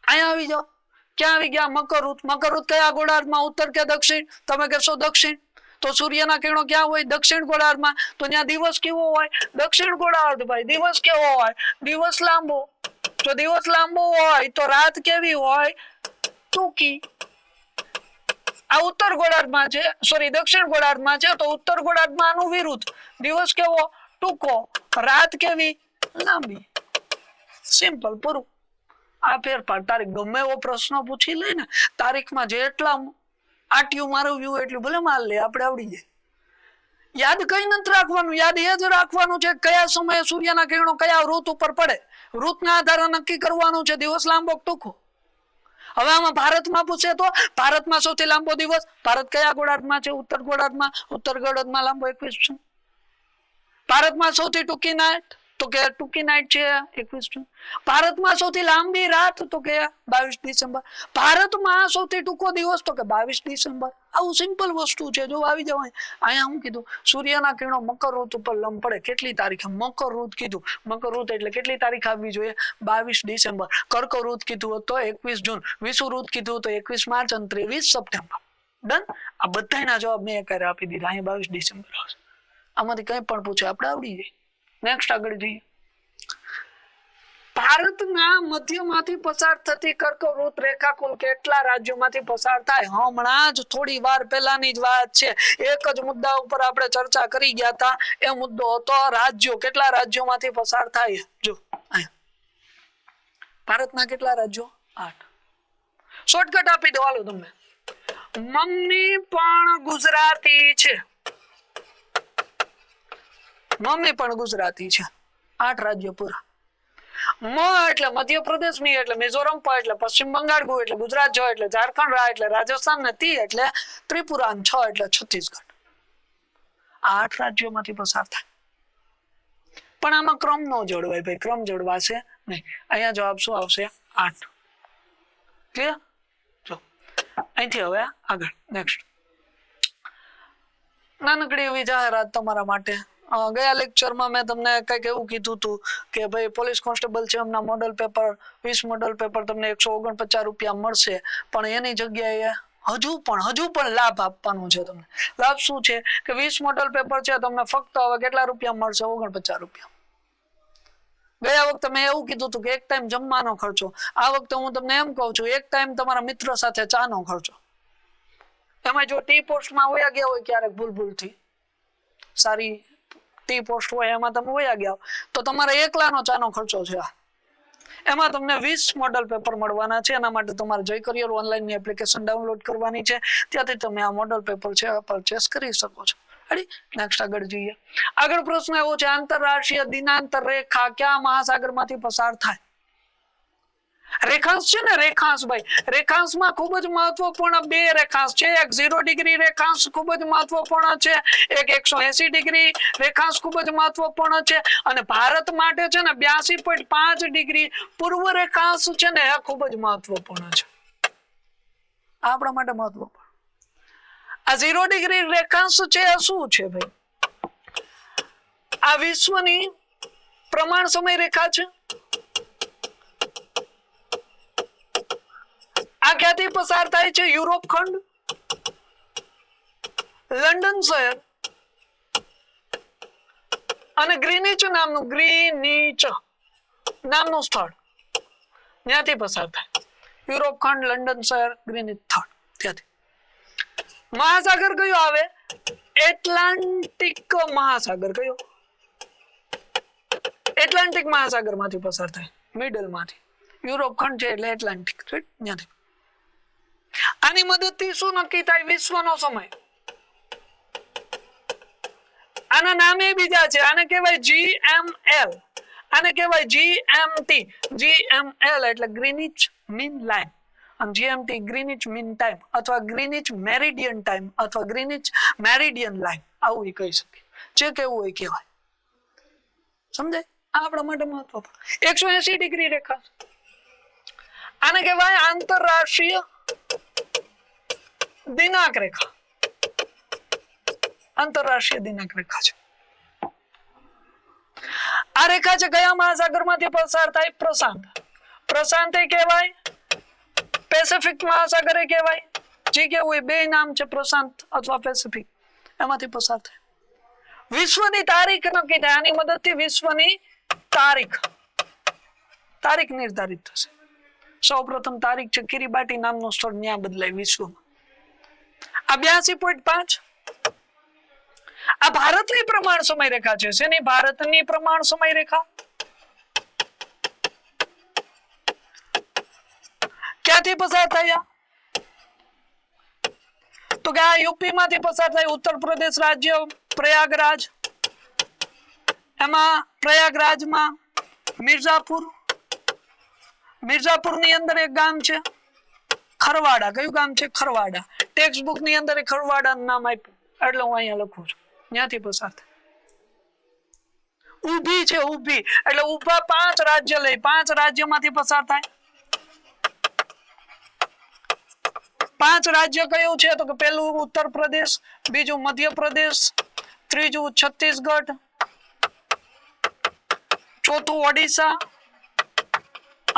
અહીંયા આવી જાઓ. ક્યાં આવી ગયા? મકરવૃત્ત. મકરવૃત્ત કયા ગોળાર્ધમાં? ઉત્તર કે દક્ષિણ? તમે કહેશો દક્ષિણ. તો સૂર્યના કિરણો ક્યાં હોય? દક્ષિણ ગોળાર્ધમાં. તો ત્યાં દિવસ કેવો હોય? દક્ષિણ ગોળાર્ધ ભાઈ. દિવસ કેવો હોય? દિવસ લાંબો. જો દિવસ લાંબો હોય તો રાત કેવી હોય? ટૂંકી. આ ઉત્તર ગોળાર્ધમાં છે, સોરી દક્ષિણ ગોળાર્ધમાં છે, તો ઉત્તર ગોળાર્ધમાં આનું વિરુદ્ધ. દિવસ કેવો? ટૂંકો. રાત કેવી? લાંબી. સિમ્પલ. પૂરું. આ ફેરફાર. તારીખ ગમે એવો પ્રશ્ન પૂછી લે ને, તારીખમાં જેટલા આટિયું મારવ્યું એટલું ભલે માર લે, આપણે આવડી જાય. યાદ કઈ નથી રાખવાનું. યાદ એ જ રાખવાનું છે કયા સમયે સૂર્યના કિરણો કયા ઋતુ ઉપર પડે. ઋતુના આધારે નક્કી કરવાનું છે દિવસ લાંબો ટૂંકો. હવે આમાં ભારતમાં પૂછે તો ભારતમાં સૌથી લાંબો દિવસ, ભારત કયા ગોળાર્ધમાં છે? ઉત્તર ગોળાર્ધમાં. ઉત્તર ગોળાર્ધમાં લાંબો 21 જૂન. ભારતમાં સૌથી ટૂંકી નાઈટ તો કે ટૂંકી નાઈટ છે 21 જૂન. ભારતમાં સૌથી લાંબી રાત તો કે 22 ડિસેમ્બર. ભારતમાં સૌથી ટૂંકો દિવસ તો કે 22 ડિસેમ્બર. આવું સિમ્પલ વસ્તુ છે. જો આવી જાવ અહીંયા હું કીધું સૂર્યના કિરણો મકર ઋતુ પર લંબ પડે કેટલી તારીખે? મકર ઋત કીધું. મકર ઋત એટલે કેટલી તારીખ આવવી જોઈએ? 22 ડિસેમ્બર. કર્ક ઋત કીધું તો 21 જૂન. વિષુ ઋત કીધું તો 21 માર્ચ અને 23 સપ્ટેમ્બર. ડન. આ બધાના જવાબ મેં એકારે આપી દીધા. અહીંયા 22 ડિસેમ્બર આવશે. આમાંથી કંઈ પણ પૂછે આપણે આવડી જાય. નેક્સ્ટ આગળ જઈએ. ભારતના મધ્યમાંથી પસાર થતી કર્કવૃત રેખા કુલ કેટલા રાજ્યોમાંથી પસાર થાય? હમણાં જ થોડી વાર પહેલાની જ વાત છે. એક જ મુદ્દા ઉપર આપણે ચર્ચા કરી ગયા હતા. એ મુદ્દો હતો રાજ્યો. કેટલા રાજ્યોમાંથી પસાર થાય? જો ભારતના કેટલા રાજ્યો? 8. શોર્ટકટ આપી દો હાલો તમને. મમ્મી પણ ગુજરાતી છે. મમ્મી પણ ગુજરાતી છે. 8 રાજ્યો પૂરા. મ એટલે મધ્યપ્રદેશ, મી એટલે મિઝોરમ, પ એટલે પશ્ચિમ બંગાળ, ગુ એટલે ગુજરાત, જ એટલે ઝારખંડ, રા એટલે રાજસ્થાન, ને તી એટલે ત્રિપુરા, અને છ એટલે છત્તીસગઢ. 8 રાજ્યોમાંથી પસાર થાય. પણ આમાં ક્રમ ન જોડવાય ભાઈ. ક્રમ જોડવાશે નહીં. અહીંયા જવાબ શું આવશે? 8. ક્લિયર? જો અહીંથી હવે આગળ નેક્સ્ટ. નાનકડી એવી જાહેરાત તમારા માટે. ગયા લેક્ચરમાં મેં તમને કંઈક એવું કીધું હતું કે ભાઈ પોલીસ કોન્સ્ટેબલ છે એમના મોડલ પેપર 20 મોડલ પેપર તમને 149 રૂપિયા મળશે. પણ એની જગ્યાએ હજુ પણ લાભ આપવાનો છે તમને. લાભ શું છે કે 20 મોડલ પેપર છે તમને ફક્ત હવે કેટલા રૂપિયા મળશે? 49 રૂપિયા. ગયા વખતે મેં એવું કીધું હતું કે એક ટાઈમ જમવાનો ખર્ચો. આ વખતે હું તમને એમ કહું છું એક ટાઈમ તમારા મિત્ર સાથે ચાનો ખર્ચો. એમાં જો ટી પોસ્ટમાં વયા ગયા હોય ક્યારેક ભૂલથી, સારી ટી પોસ્ટ હોય એમાં તમે વયા ગયા તો તમારે એકલાનો ચાનો ખર્ચો છે. એમાં તમને 20 મોડલ પેપર મળવાના છે. એના માટે તમારે જય કરિયર ઓનલાઈનની એપ્લિકેશન ડાઉનલોડ કરવાની છે. ત્યાંથી તમે આ મોડલ પેપર છે પરચેસ કરી શકો છો. નેક્સ્ટ આગળ જોઈએ. આગળ પ્રશ્ન એવો છે આંતરરાષ્ટ્રીય દિનાંતર રેખા કયા મહાસાગરમાંથી પસાર થાય? રેખાંશ છે ને, રેખાંશ ભાઈ. રેખાંશમાં ખૂબ જ મહત્વપૂર્ણ 2 રેખાંશ છે. એક 0 ડિગ્રી રેખાંશ ખૂબ જ મહત્વપૂર્ણ છે. એક 180 ડિગ્રી રેખાંશ ખૂબ જ મહત્વપૂર્ણ છે. અને ભારત માટે છે ને 82.5 ડિગ્રી પૂર્વ રેખાંશ છે ને એ ખૂબ જ મહત્વપૂર્ણ છે. આપણા માટે મહત્વપૂર્ણ. આ 0 ડિગ્રી રેખાંશ છે એ શું છે ભાઈ? આ વિશ્વની પ્રમાણ સમય રેખા છે. આ ક્યાંથી પસાર થાય છે? યુરોપ ખંડ, લંડન શહેર અને ગ્રીનિચ નામનું સ્થળ ત્યાંથી પસાર થાય. યુરોપ ખંડ, લંડન શહેર, ગ્રીનિચ સ્થળ ત્યાંથી. મહાસાગર કયો આવે? એટલાન્ટિક મહાસાગર. કયો? એટલાન્ટિક મહાસાગર માંથી પસાર થાય, મિડલ માંથી. યુરોપ ખંડ છે એટલે એટલાન્ટિક, ત્યાંથી. આની મદદથી શું નક્કી થાય? વિશ્વનો સમય. આના નામે બીજા છે. આને કહેવાય GML, આને કહેવાય GMT. GML એટલે ગ્રીનિચ મીન લાઈન અને GMT ગ્રીનિચ મીન ટાઈમ અથવા ગ્રીનિચ મેરિડિયન ટાઈમ અથવા ગ્રીનિચ મેરિડિયન લાઈન. આવું કહી શકીએ. જે કેવું હોય કહેવાય. સમજાય? આપણા માટે મહત્વપૂર્ણ. 180 ડિગ્રી રેખા. આને કહેવાય આંતરરાષ્ટ્રીય દિનાંક રેખા. આંતરરાષ્ટ્રીય દિનાંક રેખા છે. આ રેખા છે કયા મહાસાગરમાંથી પસાર થાય? પ્રશાંત. પ્રશાંત કહેવાય, પેસિફિક મહાસાગર કહેવાય. જે કેવું હોય બે નામ છે, પ્રશાંત અથવા પેસિફિક. એમાંથી પસાર થાય. વિશ્વની તારીખ નક્કી થાય. આની મદદથી વિશ્વની તારીખ નિર્ધારિત થશે. સૌપ્રથમ તારીખ છે કિરીબાટી નામનું સ્થળ, ત્યાં બદલાય વિશ્વમાં. આ 82.5. આ ભારતની પ્રમાણ સમય રેખા છે. શેની? ભારતની પ્રમાણ સમય રેખા. ક્યાંથી પસાર થયા? તો કે આ યુપી માંથી પસાર થાય. ઉત્તર પ્રદેશ રાજ્ય, પ્રયાગરાજ. એમાં પ્રયાગરાજમાં મિર્ઝાપુરની અંદર એક ગામ છે ખરવાડા. કયું ગામ છે? ખરવાડા. ટેક્સ્ટ બુક ની અંદર ખરવાડાનું નામ આપ્યું એટલે હું અહીંયા લખું છું. ત્યાંથી પસાર થાય. ઊભી છે, ઊભી એટલે ઊભા 5 રાજ્ય લઈ 5 રાજ્યમાંથી પસાર થાય. 5 રાજ્ય કયું છે? તો કે પહેલું ઉત્તર પ્રદેશ, બીજું મધ્યપ્રદેશ, ત્રીજું છત્તીસગઢ, ચોથું ઓડિશા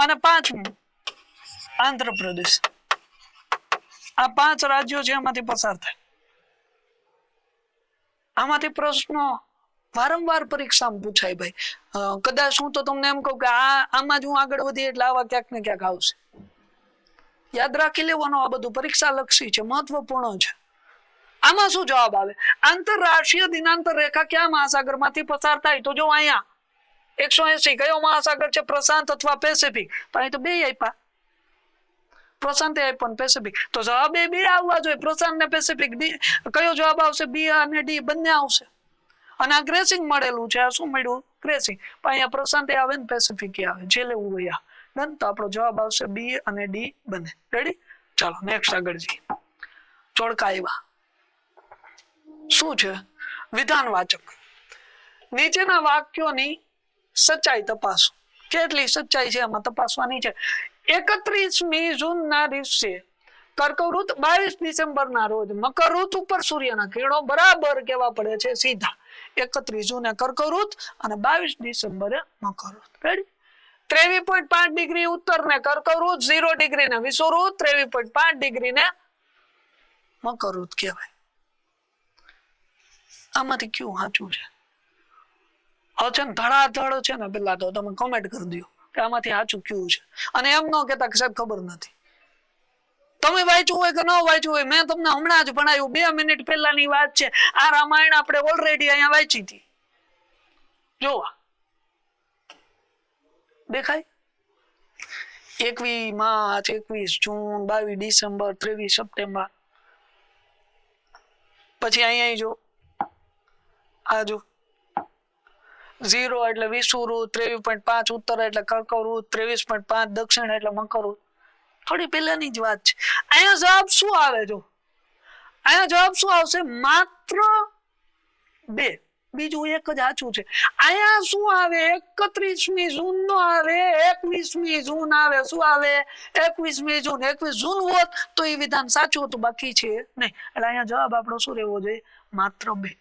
અને પાંચમું આંધ્રપ્રદેશ. આ 5 રાજ્યો છે, એમાંથી પસાર થાય. આમાંથી પ્રશ્નો વારંવાર પરીક્ષામાં પૂછાય ભાઈ. કદાચ હું તો તમને એમ કહું કે આમાં જ હું આગળ વધી એટલે આવા ક્યાંક ને ક્યાંક આવશે. યાદ રાખી લેવાનું, આ બધું પરીક્ષા લક્ષી છે, મહત્વપૂર્ણ છે. આમાં શું જવાબ આવે? આંતરરાષ્ટ્રીય દિનાંતર રેખા કયા મહાસાગર માંથી પસાર થાય? તો જો અહીંયા 180 કયો મહાસાગર છે? પ્રશાંત અથવા પેસિફિક. તો અહીં તો બે આપ્યા, પ્રશાંત આપ્યો ને પેસિફિક. તો જવાબ બે આવવા જોઈએ, પ્રશાંત ને પેસિફિક. કયો જવાબ આવશે? બી અને ડી બંને આવશે. અને આ ગ્રેસિંગ મળેલું છે. આ શું મળ્યું? ગ્રેસિંગ. પણ અહીંયા પ્રશાંત આવે ને પેસિફિક આવે, જે લેવું હોય. ડન. તો આપણો જવાબ આવશે બી અને ડી બંને. રેડી? ચાલો નેક્સ્ટ આગળ જઈએ. ચોડકા આવ્યા. શું છે? વિધાનવાચક. નીચેના વાક્યોની સચ્ચાઈ તપાસો. કેટલી સચ્ચાઈ છે એમાં તપાસવાની છે. 31મી જૂનના દિવસે કર્કવૃત, 22 ડિસેમ્બરના રોજ મકર ઋતુ ઉપર સૂર્યના કિરણો બરાબર કેવા પડે છે? સીધા. 31 જૂને કર્કવૃત અને 22 ડિસેમ્બરે મકરવૃત. રેડી? 23.5 ડિગ્રી ઉત્તર ને કર્કવૃત, 0 ડિગ્રી ને વિષુવવૃત, 23.5 ડિગ્રી ને મકરવૃત કહેવાય. આમાંથી કયું સાચું છે? હવે છે ને ધડાધડ છે ને, પેલા તો તમે કોમેન્ટ કરી દો કે આમાંથી સાચું કયું છે. અને એમ ન કહેતા કે સાહેબ ખબર નથી. તમે વાંચ્યું હોય કે ન વાંચ્યું હોય, મેં તમને હમણાં જ ભણાવ્યું, 2 મિનિટ પહેલાની વાત છે. આ રામાયણ આપણે ઓલરેડી અહીંયા વાંચી હતી. જોવા દેખાય? 21 માર્ચ, 21 જૂન, 22 ડિસેમ્બર, 23 સપ્ટેમ્બર. પછી અહીંયા જો આ જો 0 એટલે વિષુવવૃત, 23.5 ઉત્તર એટલે કર્કવૃત, 23.5 દક્ષિણ એટલે મકરવૃત. થોડી પહેલાની જ વાત છે. અહીંયા જવાબ શું આવે? જો અહીંયા જવાબ શું આવશે? માત્ર 2. બીજું એક જ સાચું છે. અહીંયા શું આવે? 31મી જૂન નો આવે, 21મી જૂન આવે. શું આવે? 21મી જૂન. 21 જૂન હોત તો એ વિધાન સાચું હતું, બાકી છે નહીં. એટલે અહીંયા જવાબ આપણો શું રહેવો જોઈએ? માત્ર 2.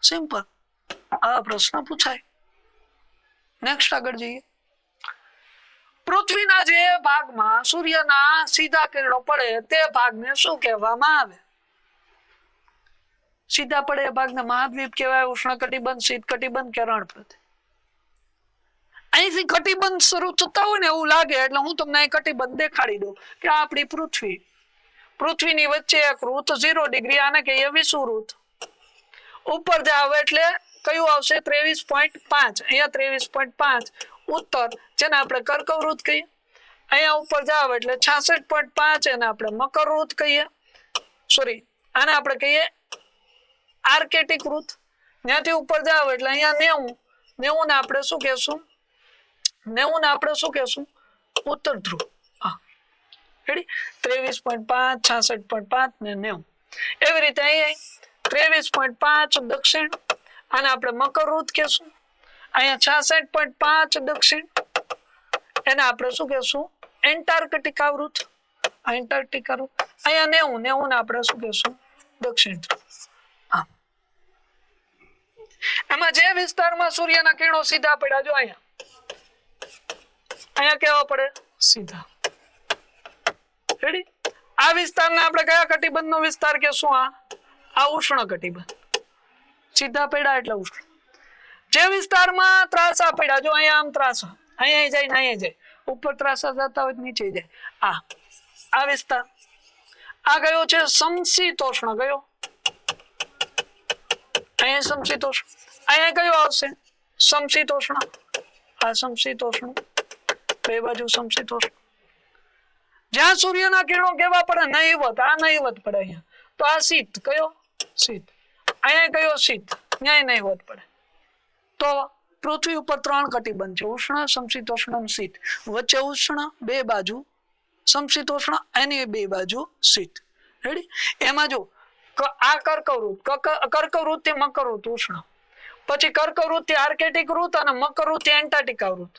સિમ્પલ. આ પ્રશ્ન પૂછાય. નેક્સ્ટ આગળ જઈએ. પૃથ્વીના જે ભાગમાં સૂર્યના સીધા કિરણો પડે તે ભાગને શું કહેવામાં આવે? સીધા પડે એ ભાગને મહાદ્વીપ કહેવાય, ઉષ્ણકટિબંધ, શીતકટિબંધ કે રણપ્રદેશ. અહીંથી કટિબંધ શરૂ થતા હોય ને એવું લાગે એટલે હું તમને અહીં કટિબંધ દેખાડી દઉં કે આપણી પૃથ્વી, પૃથ્વીની વચ્ચે એક ઋત 0 ડિગ્રી, આને કહીએ વિષુવવૃત. ઉપર જાવ એટલે કયું આવશે? 23.5. અહીંયા 23.5 ઉત્તર, જેને આપણે કર્કવૃત કહીએ. અહીંયા ઉપર જાવ એટલે 66.5, એને આપણે મકરવૃત કહીએ. સોરી, આને આપણે કહીએ આર્કેટિક વૃત. ત્યાંથી ઉપર જાવ એટલે અહીંયા 90 ને આપણે શું કહેશું? 90 ને આપણે શું કહેશું? ઉત્તર ધ્રુવ. હા, રેડી? 23.5, 66.5 ને 90. એવી રીતે અહીંયા 23.5 દક્ષિણ, આને આપણે મકરવૃત કહેશું. અહીંયા 66.5 દક્ષિણ, એને આપણે શું કહેશું? એન્ટાર્કટિકા વૃત. એન્ટાર્કટિકા વૃત. અહીંયા 90 ને આપણે શું કહેશું? દક્ષિણ ધ્રુવ. એમાં જે વિસ્તારમાં સૂર્યના કિરણો સીધા પડ્યા, જો અહીંયા કેવા પડે? સીધા. રેડી? આ વિસ્તારને આપણે કયા કટિબંધનો વિસ્તાર કહેશું? આ ઉષ્ણ કટિબંધ. સીધા પડ્યા એટલે ઉષ્ણ. જે વિસ્તારમાં ત્રાસા પડ્યા, જો અહીંયા આમ ત્રાસા, અહીંયા જાય ને અહીંયા જાય, ઉપર ત્રાસા જતા હોય નીચે જાય. આ વિસ્તાર. આ કયો છે? સમશીતોષ્ણ. કયો? અહીંયા સમશીતોષ્ણ. અહીંયા કયો આવશે? સમશીતોષ્ણ. આ સમશીતોષ્ણ, બે બાજુ સમશીતોષ્ણ. જ્યાં સૂર્યના કિરણો કેવા પડે? નહીવત. આ નહીવત પડે અહીંયા. તો આ શીત. કયો? શીત. અહીંયા કયો? શીત. ન્યાય નહીવત પડે. તો પૃથ્વી ઉપર 3 કટિબંધ છે: ઉષ્ણ, સમશીતોષ્ણ અને શીત. વચ્ચે ઉષ્ણ, બે બાજુ સમશીતોષ્ણ, એની બે બાજુ શીત. રેડી? એમાં જો આ કર્કવૃત થી મકરવૃત ઉષ્ણ, પછી કર્કવૃત થી આર્કેટિક વૃત અને મકરવૃત થી એન્ટાર્કટિકા વૃત,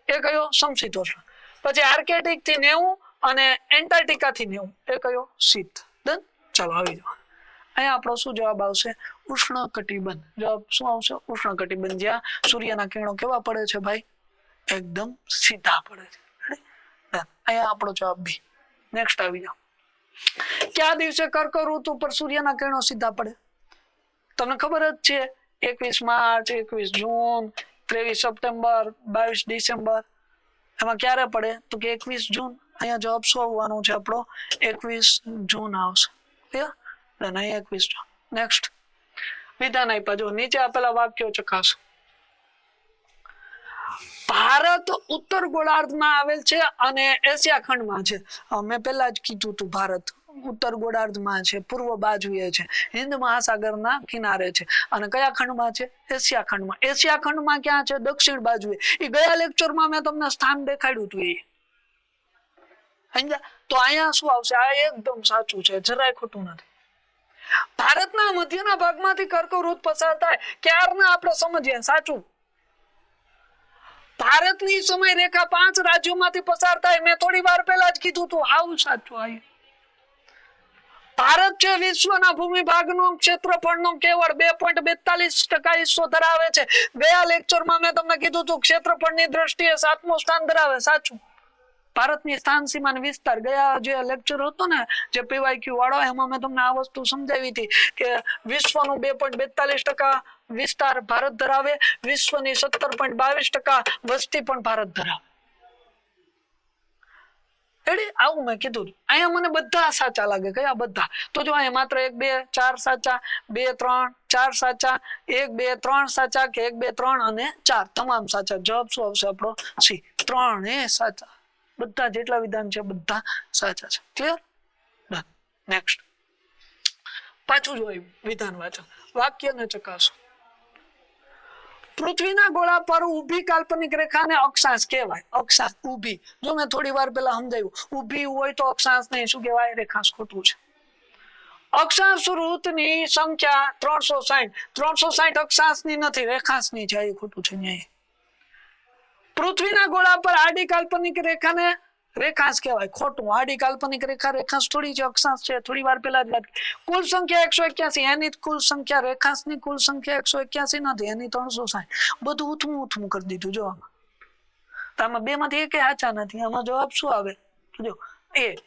એ કયો? સમશીતોષ્ણ. પછી આર્કેટિક થી 90 અને એન્ટાર્કટિકા થી 90, એ કયો? શીત. ડન? ચાલો આવી જાઓ. અહીંયા આપણો શું જવાબ આવશે? ઉષ્ણકટિબંધ. જવાબ શું આવશે? ઉષ્ણકટિબંધ, જ્યાં સૂર્યના કિરણો કેવા પડે છે ભાઈ? એકદમ સીધા પડે છે. અહીંયા આપણો જવાબ બી. નેક્સ્ટ આવી જાઓ. કયા દિવસે કર્કવૃત ઉપર સૂર્યના કિરણો સીધા પડે? તમને ખબર જ છે, 21 માર્ચ, 21 જૂન, 23 સપ્ટેમ્બર, 22 ડિસેમ્બર. એમાં ક્યારે પડે? તો કે 21 જૂન. અહીંયા જવાબ શું આવવાનો છે આપણો? 21 જૂન આવશે. ક્લિયર? અહીંયા 21 જૂન. નેક્સ્ટ વિધાન આપ્યા, જો નીચે આપેલા વાક્યો ચકાસો. ભારત ઉત્તર ગોળાર્ધમાં આવેલ છે અને એશિયા ખંડમાં છે. મેં પહેલા જ કીધું હતું, ભારત ઉત્તર ગોળાર્ધમાં છે, પૂર્વ બાજુએ છે, હિન્દ મહાસાગરના કિનારે છે. અને કયા ખંડમાં છે? એશિયા ખંડમાં. એશિયા ખંડમાં ક્યાં છે? દક્ષિણ બાજુએ. એ ગયા લેક્ચરમાં મેં તમને સ્થાન દેખાડ્યું હતું. એ તો અહીંયા શું આવશે? આ એકદમ સાચું છે, જરાય ખોટું નથી. ભારતના મધ્યના ભાગમાંથી કર્કવૃત પસાર થાય ક્યારના આપણે સમજીએ. સાચું. ભારતની સમય રેખા 5 રાજ્યોમાંથી પસાર થાય. મેં થોડી વાર પહેલા જ કીધું હતું. આવું સાચું. આવ્યું. ભારત છે વિશ્વના ભૂમિ ભાગનો ક્ષેત્રફળનો કેવળ 2.42% હિસ્સો ધરાવે છે. ગયા લેક્ચરમાં મેં તમને કીધું હતું ક્ષેત્રફળની દ્રષ્ટિએ 7મું સ્થાન ધરાવે. સાચું. ભારતની સ્થાન સીમા વિસ્તાર, ગયા જે લેક્ચર હતો ને, જે પીવાયક્યુ વાળો, એમાં મેં તમને આ વસ્તુ સમજાવી હતી કે વિશ્વનું 2.42% વિસ્તાર ભારત ધરાવે, વિશ્વની 17.22% વસ્તી પણ ભારત ધરાવે. આવું મેં કીધું. અહીંયા મને બધા સાચા લાગે. કયા બધા? તો જો અહીંયા માત્ર 1 2 4 સાચા, 2 3 4 સાચા, 1 2 3 સાચા કે 1 2 3 અને 4 તમામ સાચા. જવાબ શું આવશે આપણો? સી. 3 એ સાચા. બધા જેટલા વિધાન છે બધા સાચા છે. ક્લિયર? ડન. નેક્સ્ટ પાછું જોયું વિધાન વાંચો, વાક્યને ચકાસો. પૃથ્વીના ગોળા પર ઊભી કાલ્પનિક રેખાને અક્ષાંશ કહેવાય. અક્ષાંશ ઊભી, જો મેં થોડી વાર પહેલા સમજાવ્યું, ઊભી હોય તો અક્ષાંશ નહીં. શું કહેવાય? રેખાંશ. ખોટું છે. અક્ષાંશ વૃત્તની સંખ્યા 360. 360 અક્ષાંશની નથી, રેખાંશની છે. એ ખોટું છે. ન્યાય. પૃથ્વીના ગોળા પર આડી કાલ્પનિક રેખાને રેખાંશ કહેવાય. ખોટું. આડી કાલ્પનિક રેખા રેખાંશ થોડી છે, અક્ષાંશ છે. થોડી વાર પહેલા જ વાત. કુલ સંખ્યા 181. એની કુલ સંખ્યા, રેખાંશની કુલ સંખ્યા 181 નથી, એની 360. બધું ઉથમું કરી દીધું. જો આમાં 2 માંથી એક સાચા નથી. આમાં જવાબ શું આવે? જો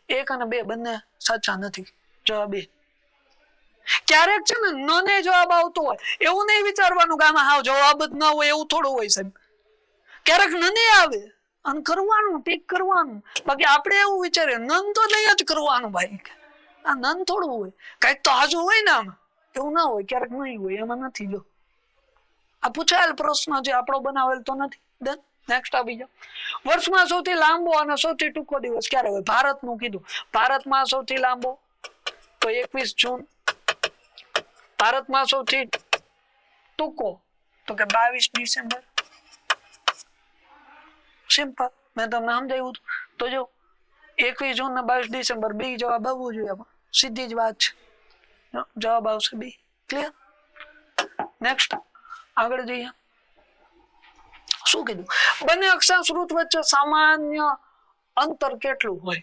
1 અને 2 બંને સાચા નથી. જવાબ એ. ક્યારેક છે ને નને જવાબ આવતો હોય, એવું નહીં વિચારવાનું કે આમાં હાવ જવાબ જ ના હોય, એવું થોડું હોય સાહેબ. ક્યારેક નને આવે અને કરવાનું, ટીક કરવાનું. બાકી આપણે એવું વિચારીએ નન તો નહીં જ કરવાનું ભાઈ. આ નન થોડું હોય, કઈક તો હાજુ હોય ને આમાં. એવું ના હોય, ક્યારેક નહીં હોય. એમાં નથી. જો આ પૂછાયેલ પ્રશ્ન જે આપણો બનાવેલ તો નથી. ડન. નેક્સ્ટ આવી જાઓ. વર્ષમાં સૌથી લાંબો અને સૌથી ટૂંકો દિવસ ક્યારે હોય? ભારતનું કીધું. ભારતમાં સૌથી લાંબો તો 21 જૂન. ભારતમાં સૌથી ટૂંકો તો કે 22 ડિસેમ્બર. સિમ્પલ. મેં તમને સમજાવ્યું. તો જો 21 જૂન ને 22 ડિસેમ્બર બી જવાબ આવવું જોઈએ. સીધી જ વાત છે. જવાબ આવશે બી. ક્લિયર? નેક્સ્ટ આગળ જઈએ. શું કીધું? બંને અક્ષાંશ વૃત્ત વચ્ચે સામાન્ય અંતર કેટલું હોય?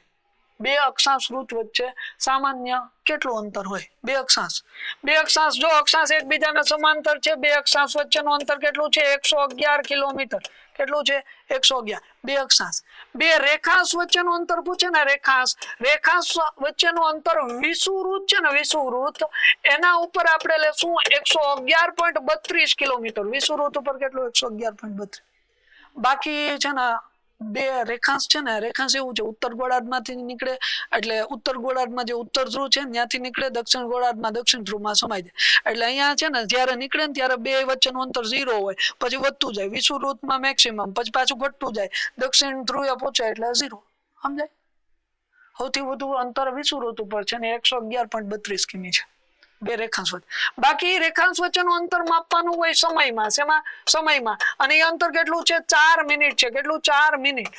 2 અક્ષાંશ વૃત્ત વચ્ચે સામાન્ય કેટલું અંતર હોય? 2 અક્ષાંશ. 2 અક્ષાંશ, જો અક્ષાંશ એકબીજાને સમાંતર છે, 2 અક્ષાંશ વચ્ચેનું અંતર કેટલું છે? 111 કિલોમીટર. કેટલું છે? 111. 2 અક્ષાંશ. 2 રેખાંશ વચ્ચેનું અંતર પૂછે ને, રેખાંશ વચ્ચેનું અંતર વિષુવવૃત્ત છે ને, વિષુવવૃત્ત, એના ઉપર આપણે લેશું 111.32 કિલોમીટર. વિષુવવૃત્ત ઉપર કેટલું? 111.32. બાકી છે ને 2 રેખાંશ છે ને, રેખાંશ એવું છે, ઉત્તર ગોળાર્ધમાંથી નીકળે એટલે ઉત્તર ગોળાર્ધમાં જે ઉત્તર ધ્રુવ છે ત્યાંથી નીકળે, દક્ષિણ ગોળાર્ધમાં દક્ષિણ ધ્રુવમાં સમાય જાય. એટલે અહીંયા છે ને જ્યારે નીકળે ને ત્યારે 2 વચ્ચેનું અંતર 0 હોય, પછી વધતું જાય. વિષુવવૃત્તમાં મેક્સિમમ, પછી પાછું ઘટતું જાય. દક્ષિણ ધ્રુવે પહોંચે એટલે 0. સમજાય? સૌથી વધુ અંતર વિષુવવૃત્ત ઉપર છે ને 111.32 કિમી છે. બે રેખાંશ વચ્ચે. બાકી રેખાંશ વચ્ચેનું અંતર માપવાનું હોય સમયમાં. શેમાં? સમયમાં. અને એ અંતર કેટલું છે? 4 મિનિટ છે. કેટલું? 4 મિનિટ.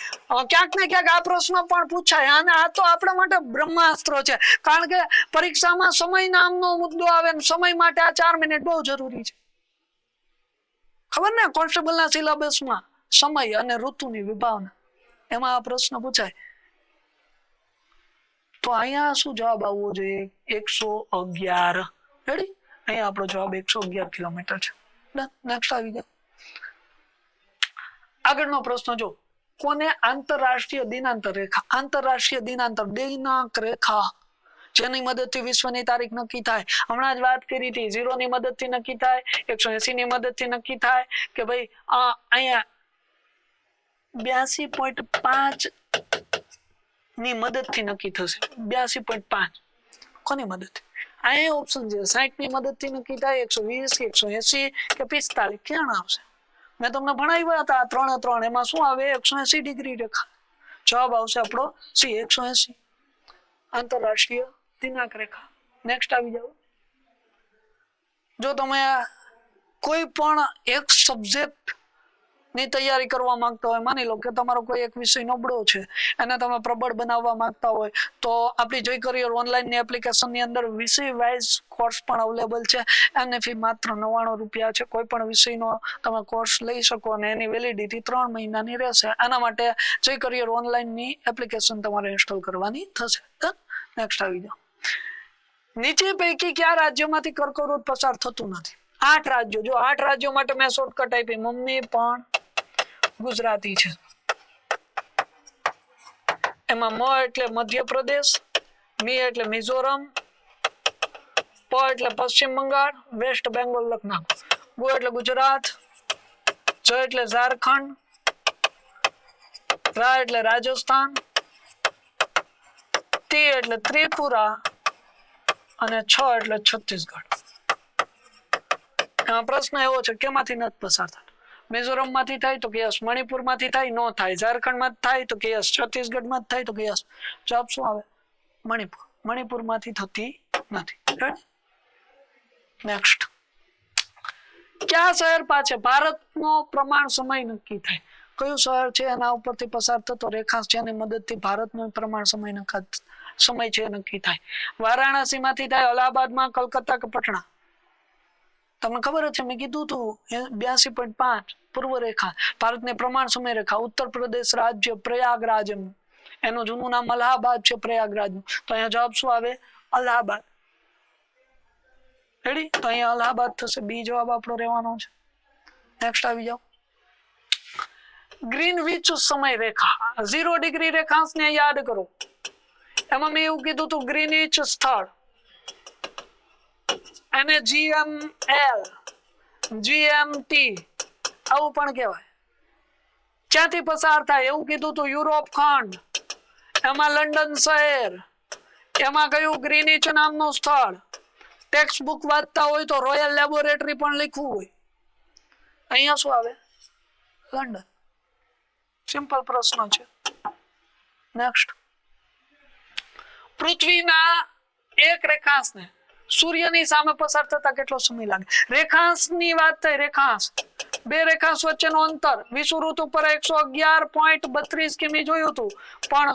ક્યાંક ને ક્યાંક આ પ્રશ્ન પણ પૂછાય અને આ તો આપણા માટે બ્રહ્માસ્ત્ર છે, કારણ કે પરીક્ષામાં સમય નામનો મુદ્દો આવે ને સમય માટે આ 4 મિનિટ બહુ જરૂરી છે. ખબર ને, કોન્સ્ટેબલના સિલેબસમાં સમય અને ઋતુની વિભાવના એમાં આ પ્રશ્ન પૂછાય. તો અહીંયા શું જવાબ આવવો જોઈએ? 111. રેડી? અહીંયા આપણો જવાબ 111 કિલોમીટર છે. નેક્સ્ટ આવી ગયા. આગળનો પ્રશ્ન જો, કોને આંતરરાષ્ટ્રીય દિનાંતર રેખા, આંતરરાષ્ટ્રીય દિનાંક રેખા જેની મદદથી વિશ્વની તારીખ નક્કી થાય. હમણાં જ વાત કરી હતી, 0 ની મદદથી નક્કી થાય, 180 ની મદદથી નક્કી થાય કે ભાઈ અહીંયા 82.5 ની મદદથી નક્કી થશે. 82.5 કોની મદદથી? અહીંયા ઓપ્શન છે 60 ની મદદથી નક્કી થાય, 120, 180 કે 45. ક્યાં આવશે? મેં તમને ભણાવ્યા હતા 3 એમાં શું આવે? 180 ડિગ્રી રેખા. જવાબ આવશે આપણો સી, 180 આંતરરાષ્ટ્રીય દિનાંક રેખા. નેક્સ્ટ આવી જાવ. જો તમે કોઈ પણ એક સબ્જેક્ટ ની તૈયારી કરવા માંગતા હોય, માની લો કે તમારો કોઈ એક વિષય નબળો છે, એને તમે પ્રબળ બનાવવા માંગતા હોય, તો આપણી જોઈ કરિયર ઓનલાઈન ની એપ્લિકેશન ની અંદર વિષય વાઇઝ કોર્સ પણ અવેલેબલ છે. એની ફી માત્ર 99 રૂપિયા છે. કોઈ પણ વિષયનો તમે કોર્સ લઈ શકો અને એની વેલિડિટી 3 મહિનાની રહેશે. આના માટે જોઈ કરિયર ઓનલાઈન ની એપ્લિકેશન તમારે ઇન્સ્ટોલ કરવાની થશે. નેક્સ્ટ આવી જાઓ. નીચે પૈકી કયા રાજ્યોમાંથી કર્કવૃત પસાર થતું નથી? 8 રાજ્યો. જો 8 રાજ્યો માટે મેં શોર્ટકટ આપી. મમ્મી પણ ગુજરાતી છે. એમાં મ એટલે મધ્યપ્રદેશ, મી એટલે મિઝોરમ, પ એટલે પશ્ચિમ બંગાળ, વેસ્ટ બેંગોલ લખ નાખો, ગુ એટલે ગુજરાત, જ એટલે ઝારખંડ, રા એટલે રાજસ્થાન, તી એટલે ત્રિપુરા અને છ એટલે છત્તીસગઢ. પ્રશ્ન એવો છે કેમાંથી નથી પસાર થતો? મિઝોરમ માંથી થાય તો કે યસ, મણિપુર માંથી થાય નો થાય, ઝારખંડ માં થાય તો કે યસ, છત્તીસગઢ માં થાય તો કે યસ. જવાબ શું આવે? મણિપુર. મણિપુર માંથી થતી નથી. નેક્સ્ટ. કયા શહેર પાસે ભારતનો પ્રમાણ સમય નક્કી થાય? કયું શહેર છે એના ઉપરથી પસાર થતો રેખાંશ જેની મદદથી ભારતનો પ્રમાણ સમય છે નક્કી થાય? વારાણસી માંથી થાય, અલ્હાબાદ માં, કલકત્તા કે પટણા? તમને ખબર છે મેં કીધું હતું 82.5 પૂર્વ રેખા, ભારતની પ્રમાણ સમય રેખા. ઉત્તર પ્રદેશ રાજ્ય પ્રયાગરાજ, એનું જૂનું નામ અલ્હાબાદ છે પ્રયાગરાજ નું. તો અહીંયા જવાબ શું આવે? અલ્હાબાદ. રેડી? તો અહીંયા અલ્હાબાદ થશે. બી જવાબ આપણો રહેવાનો છે. નેક્સ્ટ આવી જાઓ. ગ્રીનવિચ સમય રેખા, 0 ડિગ્રી રેખાંશ ને યાદ કરો. એમાં મેં એવું કીધું હતું ગ્રીનવિચ સ્થળ, અને GML, GMT આવું પણ કહેવાય. ક્યાંથી પસાર થાય? એવું કીધું તું યુરોપ ખંડ, એમાં લંડન શહેર, એમાં કયું? ગ્રીનિચ નામનું સ્થળ. ટેક્સ્ટ બુક વાંચતા હોય તો રોયલ લેબોરેટરી પણ લખવું હોય. અહીંયા શું આવે? લંડન. સિમ્પલ પ્રશ્ન છે. નેક્સ્ટ. પૃથ્વીના એક રેખાંશને સૂર્યની સામે પસાર થતા કેટલો સમય લાગે? રેખાંશની વાત થઈ. રેખાંશ, બે રેખાંશ વચ્ચેનું અંતર વિષુવવૃત્ત ઉપર 111.32 કિમી જોયું હતું, પણ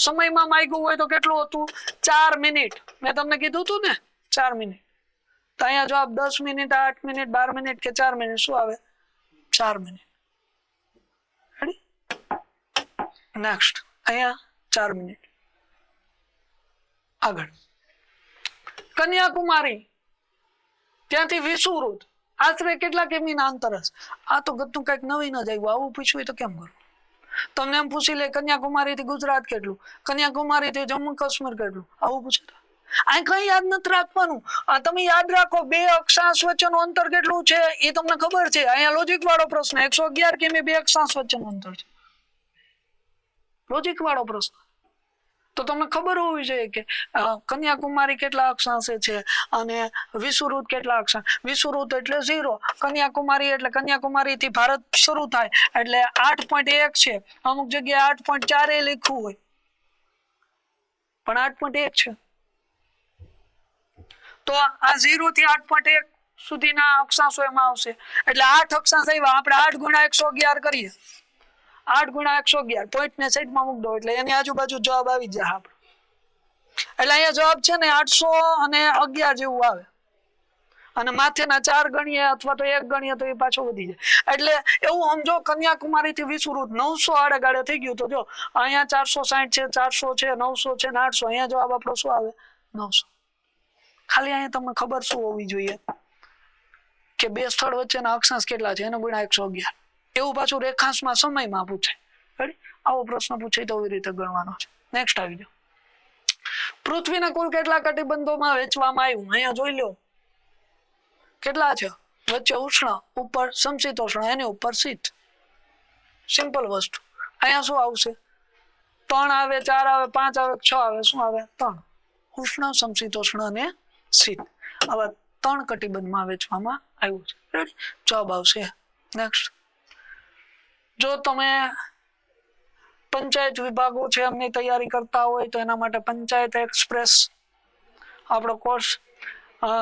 સમયમાં માંગ્યું હોય તો કેટલું હતું? 4 મિનિટ. મેં તમને કીધું હતું ને 4 મિનિટ. તો અહીંયા જવાબ 10 મિનિટ, 8 મિનિટ, 12 મિનિટ કે 4 મિનિટ શું આવે? 4 મિનિટ. રેડી? નેક્સ્ટ. અહીંયા 4 મિનિટ. આગળ. કન્યાકુમારી ત્યાંથી વિષુવવૃત્ત આશરે કેટલા કિમીના અંતર હશે? આ તો ગતું કઈક નવીન જ આવ્યું. આવું પૂછ્યું તો કેમ કરું? તમને એમ પૂછી લે કન્યાકુમારી થી ગુજરાત કેટલું, કન્યાકુમારી થી જમ્મુ કાશ્મીર કેટલું, આવું પૂછે તો આ કઈ યાદ નથી રાખવાનું. તમે યાદ રાખો બે અક્ષાંશ વચ્ચેનું અંતર કેટલું છે એ તમને ખબર છે. અહીંયા લોજિક વાળો પ્રશ્ન. 111 કિમી બે અક્ષાંશ વચ્ચેનું અંતર છે. લોજિક વાળો પ્રશ્ન. તો તમને ખબર હોવી જોઈએ કે કન્યાકુમારી કેટલા અક્ષાંશે છે અને વિષુવવૃત્ત કેટલા અક્ષાંશ. વિષુવવૃત્ત એટલે 0, કન્યાકુમારી એટલે કન્યાકુમારી થી ભારત શરૂ થાય એટલે 8.1 છે. અમુક જગ્યાએ 8.4 લખ્યું હોય, પણ 8.1 છે. તો આ 0 થી 8.1 સુધીના અક્ષાંશો એમાં આવશે એટલે 8 અક્ષાંશ આવ્યા આપણે 8 ગુણ્યા 111 કરીએ 8 ગુણ્યા 111 પોઈન્ટ ને સાઈડમાં મૂક દો એટલે એની આજુબાજુ જવાબ આવી જાય આપણે એટલે અહીંયા જવાબ છે ને 811 જેવું આવે અને માથેના 4 ગણીએ અથવા તો 1 ગણીએ તો એ પાછો વધી જાય એટલે એવું સમજો કન્યાકુમારી થી વિષુવવૃત્ત 900 આડેગાડે થઈ ગયું તો જો અહીંયા 460 છે 400 છે 900 છે ને 800 અહીંયા જવાબ આપણો શું આવે 900 ખાલી અહીંયા તમને ખબર શું હોવી જોઈએ કે બે સ્થળ વચ્ચેના અક્ષાંશ કેટલા છે એનો ગુણ્યા 111 એવું પાછું રેખાંશમાં સમયમાં પૂછાય આવો પ્રશ્ન પૂછાય તો એવી રીતે ગણવાનો છે નેક્સ્ટ આવી જાઓ પૃથ્વીના કુલ કેટલા કટિબંધોમાં વહેંચવામાં આવ્યું અહીંયા જોઈ લો કેટલા છે વચ્ચે ઉષ્ણ ઉપર સમશીતોષ્ણ એની ઉપર શીત સિમ્પલ વસ્તુ અહીંયા શું આવશે 3 આવે 4 આવે 5 આવે 6 આવે શું આવે 3 ઉષ્ણ સમશીતોષ્ણ અને શીત આવા 3 કટિબંધમાં વહેંચવામાં આવ્યું છે જવાબ આવશે નેક્સ્ટ જો તમે પંચાયત વિભાગો છે એમની તૈયારી કરતા હોય તો એના માટે પંચાયત એક્સપ્રેસ આપણો કોર્સ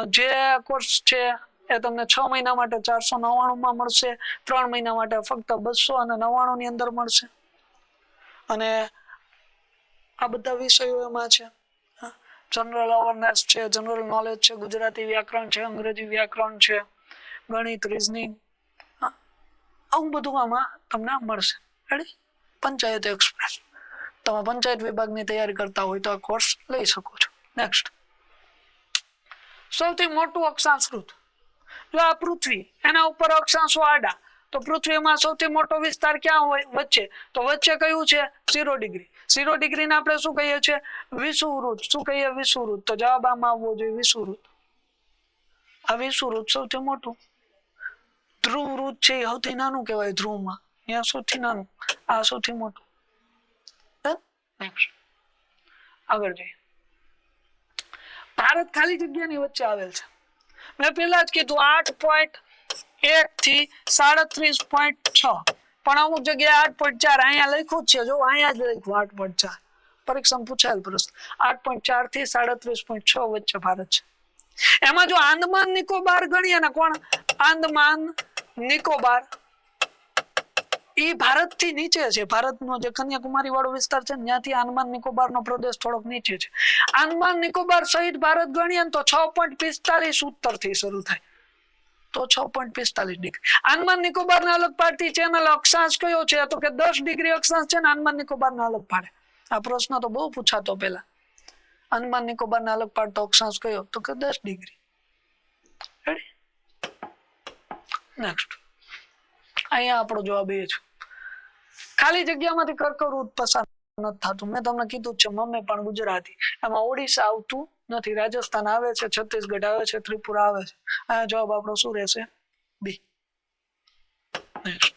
જે કોર્સ છે એ તમને 6 મહિના માટે 499 માં મળશે 3 મહિના માટે ફક્ત 299 ની અંદર મળશે અને આ બધા વિષયો એમાં છે જનરલ અવેરનેસ છે જનરલ નોલેજ છે ગુજરાતી વ્યાકરણ છે અંગ્રેજી વ્યાકરણ છે ગણિત રીઝનિંગ આવું બધું આમાં તમને મળશે રેડી પંચાયત એક્સપ્રેસ તમે પંચાયત વિભાગની તૈયારી કરતા હોય તો આ કોર્સ લઈ શકો છો નેક્સ્ટ સૌથી મોટું અક્ષાંશવૃત્ત જો આ પૃથ્વી એના ઉપર અક્ષાંશો આડા તો પૃથ્વીમાં સૌથી મોટો વિસ્તાર ક્યાં હોય વચ્ચે તો વચ્ચે કયું છે 0 ડિગ્રી 0 ડિગ્રી ને આપણે શું કહીએ છીએ વિષુવવૃત્ત શું કહીએ વિષુવવૃત્ત તો જવાબ આમાં આવવો જોઈએ વિષુવવૃત્ત આ વિષુવવૃત્ત સૌથી મોટું ધ્રુવવૃત્ત છે એ સૌથી નાનું કહેવાય ધ્રુવમાં અહીંયા સૌથી નાનું આ સૌથી મોટું નેક્સ્ટ આગળ જઈએ ભારત ખાલી જગ્યાની વચ્ચે આવેલ છે મેં પહેલા જ કીધું 8.1 થી 37.6 પણ અમુક જગ્યાએ 8.4 અહીંયા લખ્યું જ છે જો અહીંયા જ લખ્યું 8.4 પરીક્ષામાં પૂછાયેલ પ્રશ્ન 8.4 થી 37.6 વચ્ચે ભારત છે એમાં જો આંદમાન નિકોબાર ગણીએ ને કોણ આંદમાન નિકોબાર એ ભારત થી નીચે છે ભારતનો જે કન્યાકુમારી વાળો વિસ્તાર છે ત્યાંથી આંદમાન નિકોબાર નો પ્રદેશ થોડોક નીચે છે આંદમાન નિકોબાર સહિત ભારત ગણીએ તો 6.45 ઉત્તર થી શરૂ થાય તો 6.45 ડિગ્રી આંદમાન નિકોબાર ને અલગ પાડતી ચેનલ અક્ષાંશ કયો છે તો કે 10 ડિગ્રી અક્ષાંશ છે ને આંદમાન નિકોબાર ને અલગ પાડે આ પ્રશ્ન તો બહુ પૂછાતો પેલા આંદમાન નિકોબાર ને અલગ પાડતો અક્ષાંશ કયો તો કે 10 ડિગ્રી રેડી નેક્સ્ટ અહીંયા આપણો જવાબ એ છે ખાલી જગ્યામાંથી કર્કવૃત્ત પસાર નથી થતું મેં તમને કીધું છે મમ્મી પણ ગુજરાતી એમાં ઓડિશા આવતું નથી રાજસ્થાન આવે છે છત્તીસગઢ આવે છે ત્રિપુરા આવે છે આ જવાબ આપણો શું રહેશે બી નેક્સ્ટ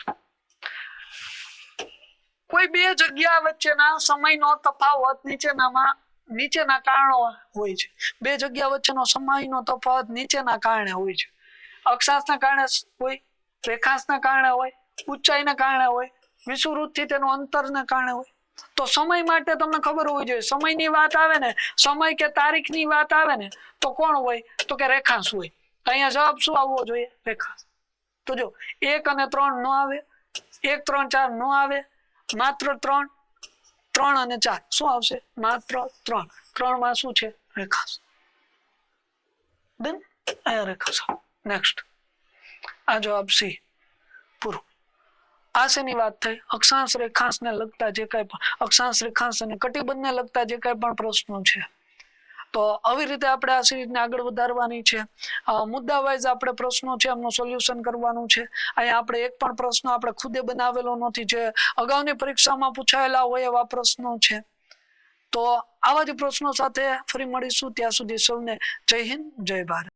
કોઈ બે જગ્યા વચ્ચેના સમયનો તફાવત નીચેના કારણો હોય છે બે જગ્યા વચ્ચેનો સમયનો તફાવત નીચેના કારણે હોય છે અક્ષાંશના કારણે હોય રેખાંશના કારણે હોય ઊંચાઈના કારણે હોય વિષુવવૃત્તથી તેનું અંતરના કારણે હોય તો સમય માટે તમને ખબર હોવી જોઈએ સમયની વાત આવે ને સમય કે તારીખની વાત આવે ને તો કોણ હોય તો કે રેખાંશ હોય અહીંયા જવાબ શું આવવો જોઈએ રેખાંશ તો જો 1 અને 3 નો આવે 1 3 4 નો આવે માત્ર 3 3 અને 4 શું આવશે માત્ર 3 માં શું છે રેખાંશ બેન અહીંયા રેખાંશ નેક્સ્ટ આ જવાબ સી પૂરું આ શેની વાત થઈ અક્ષાંશ રેખાંશ ને લગતા જે કઈ પણ અક્ષાંશ રેખાંશ અને કટિબંધ ને લગતા જે કઈ પણ પ્રશ્નો છે તો આવી રીતે આપણે આ સિરીઝને આગળ વધારવાની છે મુદ્દા વાઇઝ આપણે પ્રશ્નો છે એમનું સોલ્યુશન કરવાનું છે અહીંયા આપણે એક પણ પ્રશ્ન આપણે ખુદે બનાવેલો નથી જે અગાઉની પરીક્ષામાં પૂછાયેલા હોય એવા પ્રશ્નો છે તો આવા જ પ્રશ્નો સાથે ફરી મળીશું ત્યાં સુધી સૌને જય હિન્દ જય ભારત